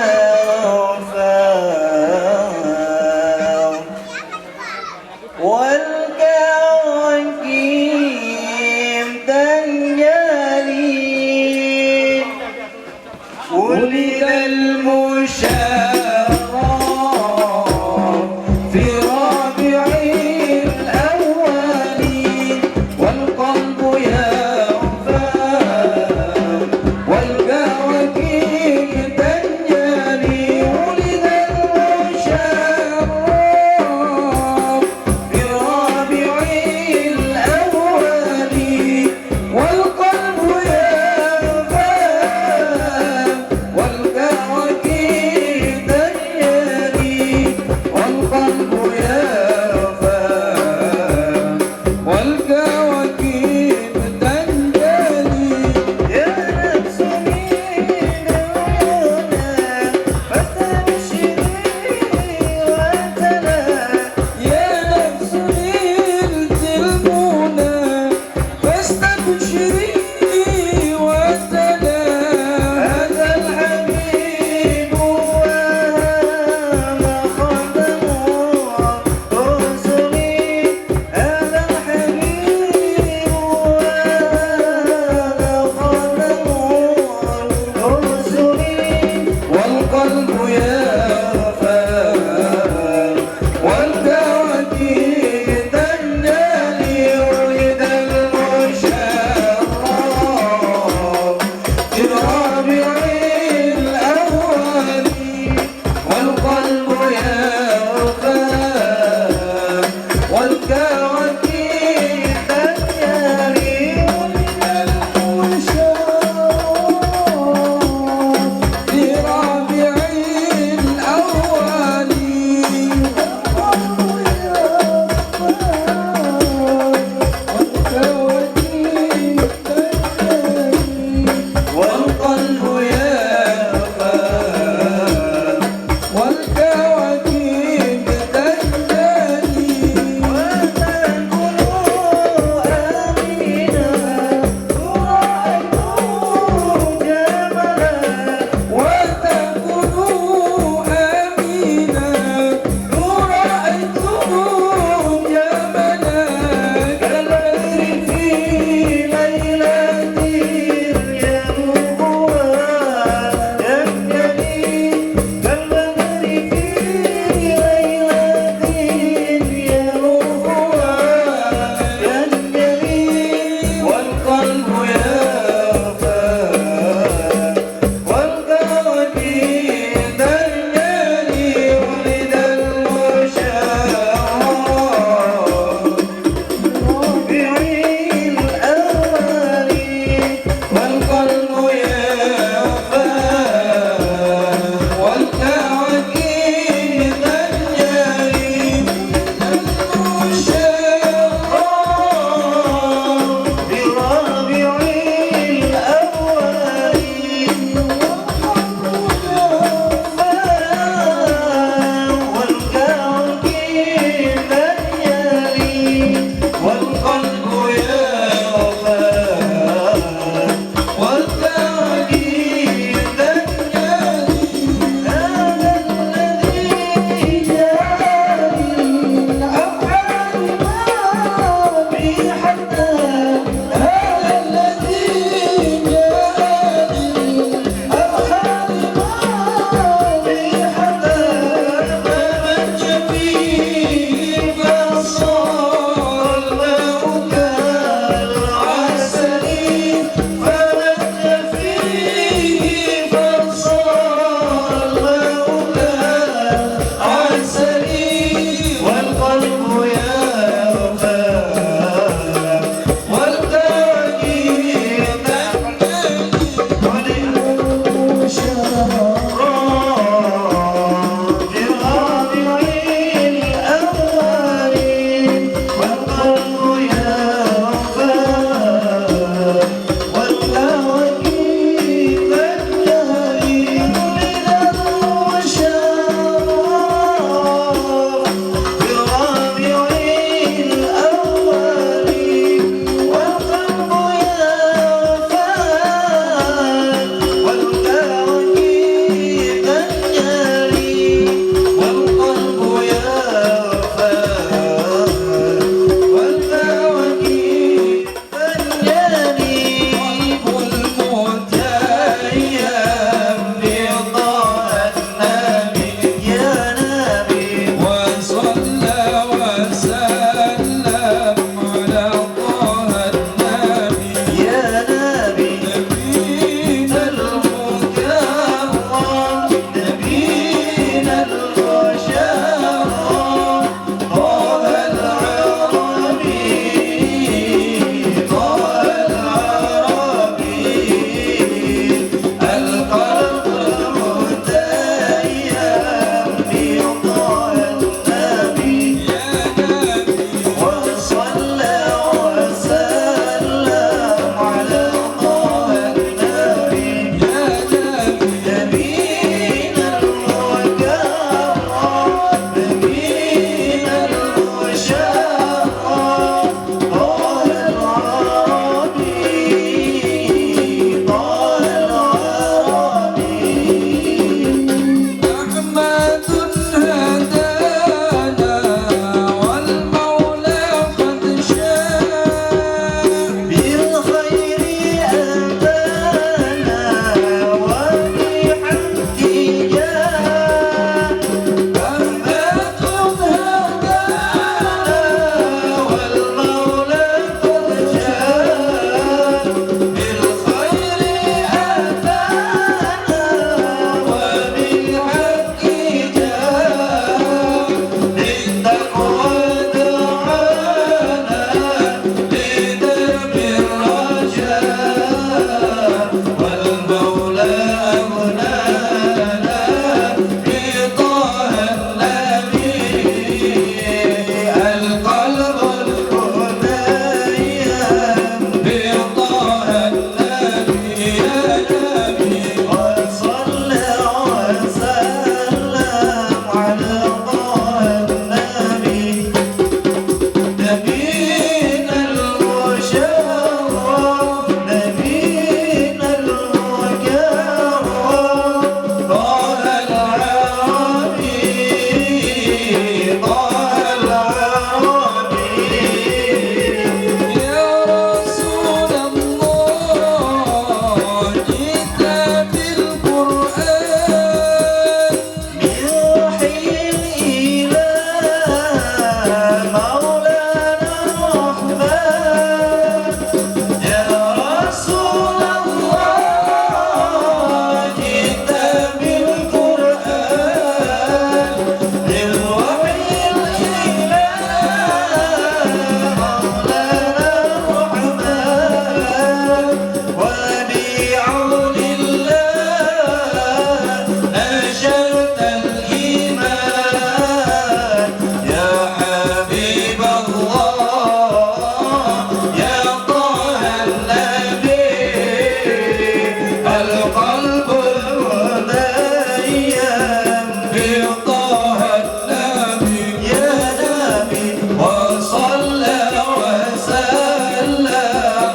طه النبي يا نبي وصلى وسلم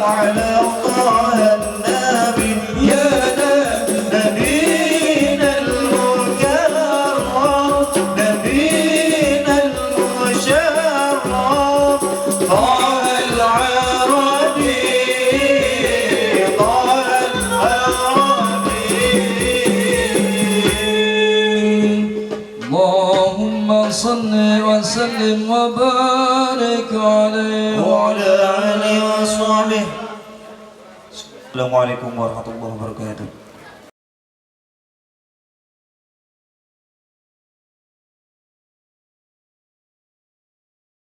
على طه النبي يا نبينا المكرم نبينا المشرف طه العربي طه العربي اللهم صل وسلم وبارك عليه وعلى آله وصحبه. Assalamualaikum warahmatullahi wabarakatuh.